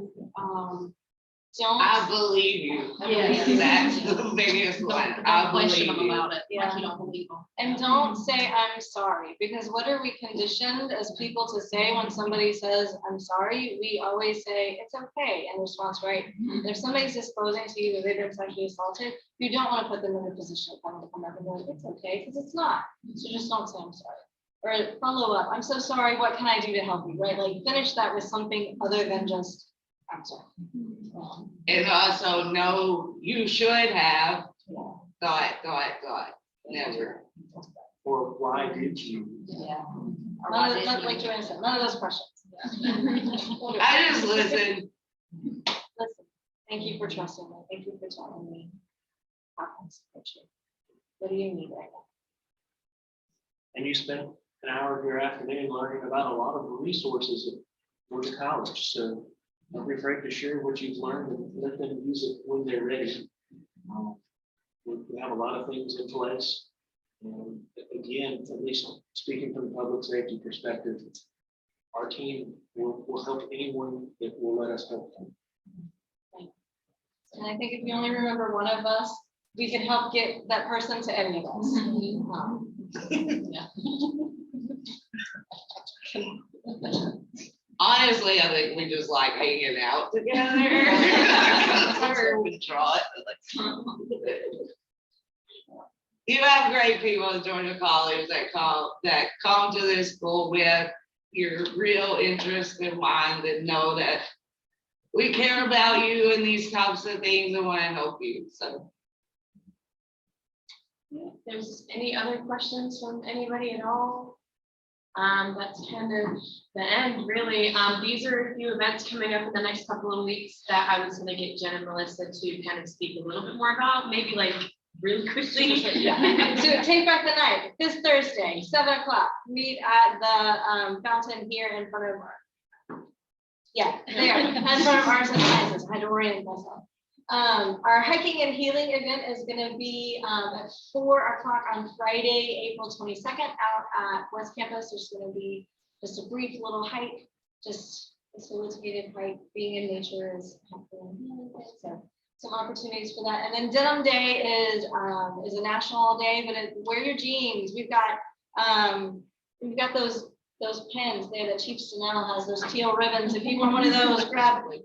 I believe you. Yes. That's the biggest one. I Question believe them you. about it, like Yeah. you don't believe them. And don't say I'm sorry, because what are we conditioned as people to say when somebody says I'm sorry? We always say it's okay in response, right? And if somebody's disclosing to you that they've been sexually assaulted, you don't want to put them in a position of having to come up and go, it's okay, because it's not. So just don't say I'm sorry. Or follow up, I'm so sorry, what can I do to help you, right? Like finish that with something other than just I'm sorry. And also, no, you should have thought, never. Or why did you? Yeah. Like Joanna said, none of those questions. I just listen. Listen, thank you for trusting me. Thank you for telling me how can I support you. What do you need right now? And you spent an hour of your afternoon learning about a lot of the resources at Georgia College. So don't be afraid to share what you've learned and let them use it when they're ready. We have a lot of things in place. And again, at least speaking from the public safety perspective, our team will help anyone that will let us help them. And I think if you only remember one of us, we can help get that person to any of us. Honestly, I think we just like hanging out together. You have great people at Georgia College that come to this school with your real interest in mind and know that we care about you and these types of things and want to help you. So. If there's any other questions from anybody at all? That's kind of the end, really. These are a few events coming up in the next couple of weeks that I was gonna get Jen and Melissa to kind of speak a little bit more about, maybe like really quickly. So Take Back the Night, this Thursday, 7 o'clock, meet at the fountain here in front of there, in front of Arts and Sciences. I had to orient myself. Our hiking and healing event is going to be at 4 o'clock on Friday, April 22nd, out at West Campus. There's going to be just a brief little hike, just facilitated hike. Being in nature is helpful. So some opportunities for that. And then Denim Day is a national day, but wear your jeans. We've got those pins there that Chief Stanell has, those teal ribbons. If you want one of those,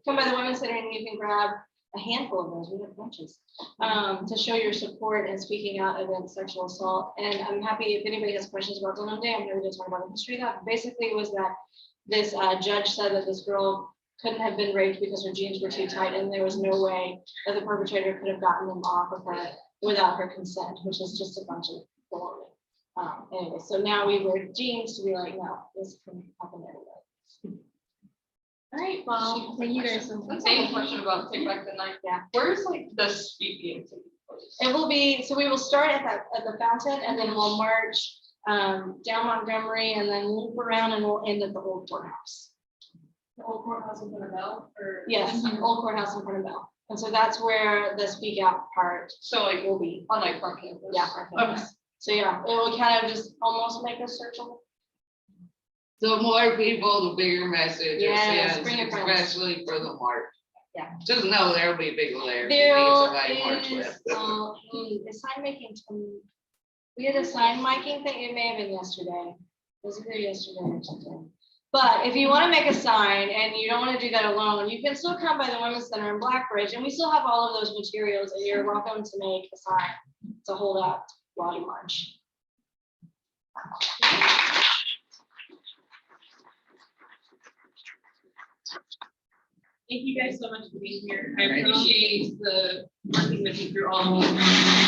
come by the Women's Center and you can grab a handful of those, we have bunches, to show your support and speaking out against sexual assault. And I'm happy if anybody has questions about Denim Day, I'm happy to talk about the history of that. Basically, it was that this judge said that this girl couldn't have been raped because her jeans were too tight, and there was no way that the perpetrator could have gotten them off of her without her consent, which is just a bunch of baloney. Anyway, so now we wear jeans to be like, no, this can happen anyway. All right, well, Thank you guys so much. same question about Take Back the Night. Yeah. Where's like the street being taken place? It will be, so we will start at the fountain and then we'll march down Montgomery and then loop around and we'll end at the old courthouse. The old courthouse in Bell or? Yes, old courthouse in front of Bell. And so that's where the speak out part So like will be. on like front campus? Yeah. our campus. So yeah, it will kind of just almost make a circle. The more people, the bigger message it Yes, sends, bring your friends. especially for the march. Yeah. Just know there'll be people there. There Somebody march with. is sign making. We had a sign making thing. It may have been yesterday. Was it here yesterday or something? But if you want to make a sign and you don't want to do that alone, you can still come by the Women's Center in Blackbridge, and we still have all of those materials, and you're welcome to make a sign to hold up while you march. Thank you guys so much for being here. I appreciate the working with you through all of these.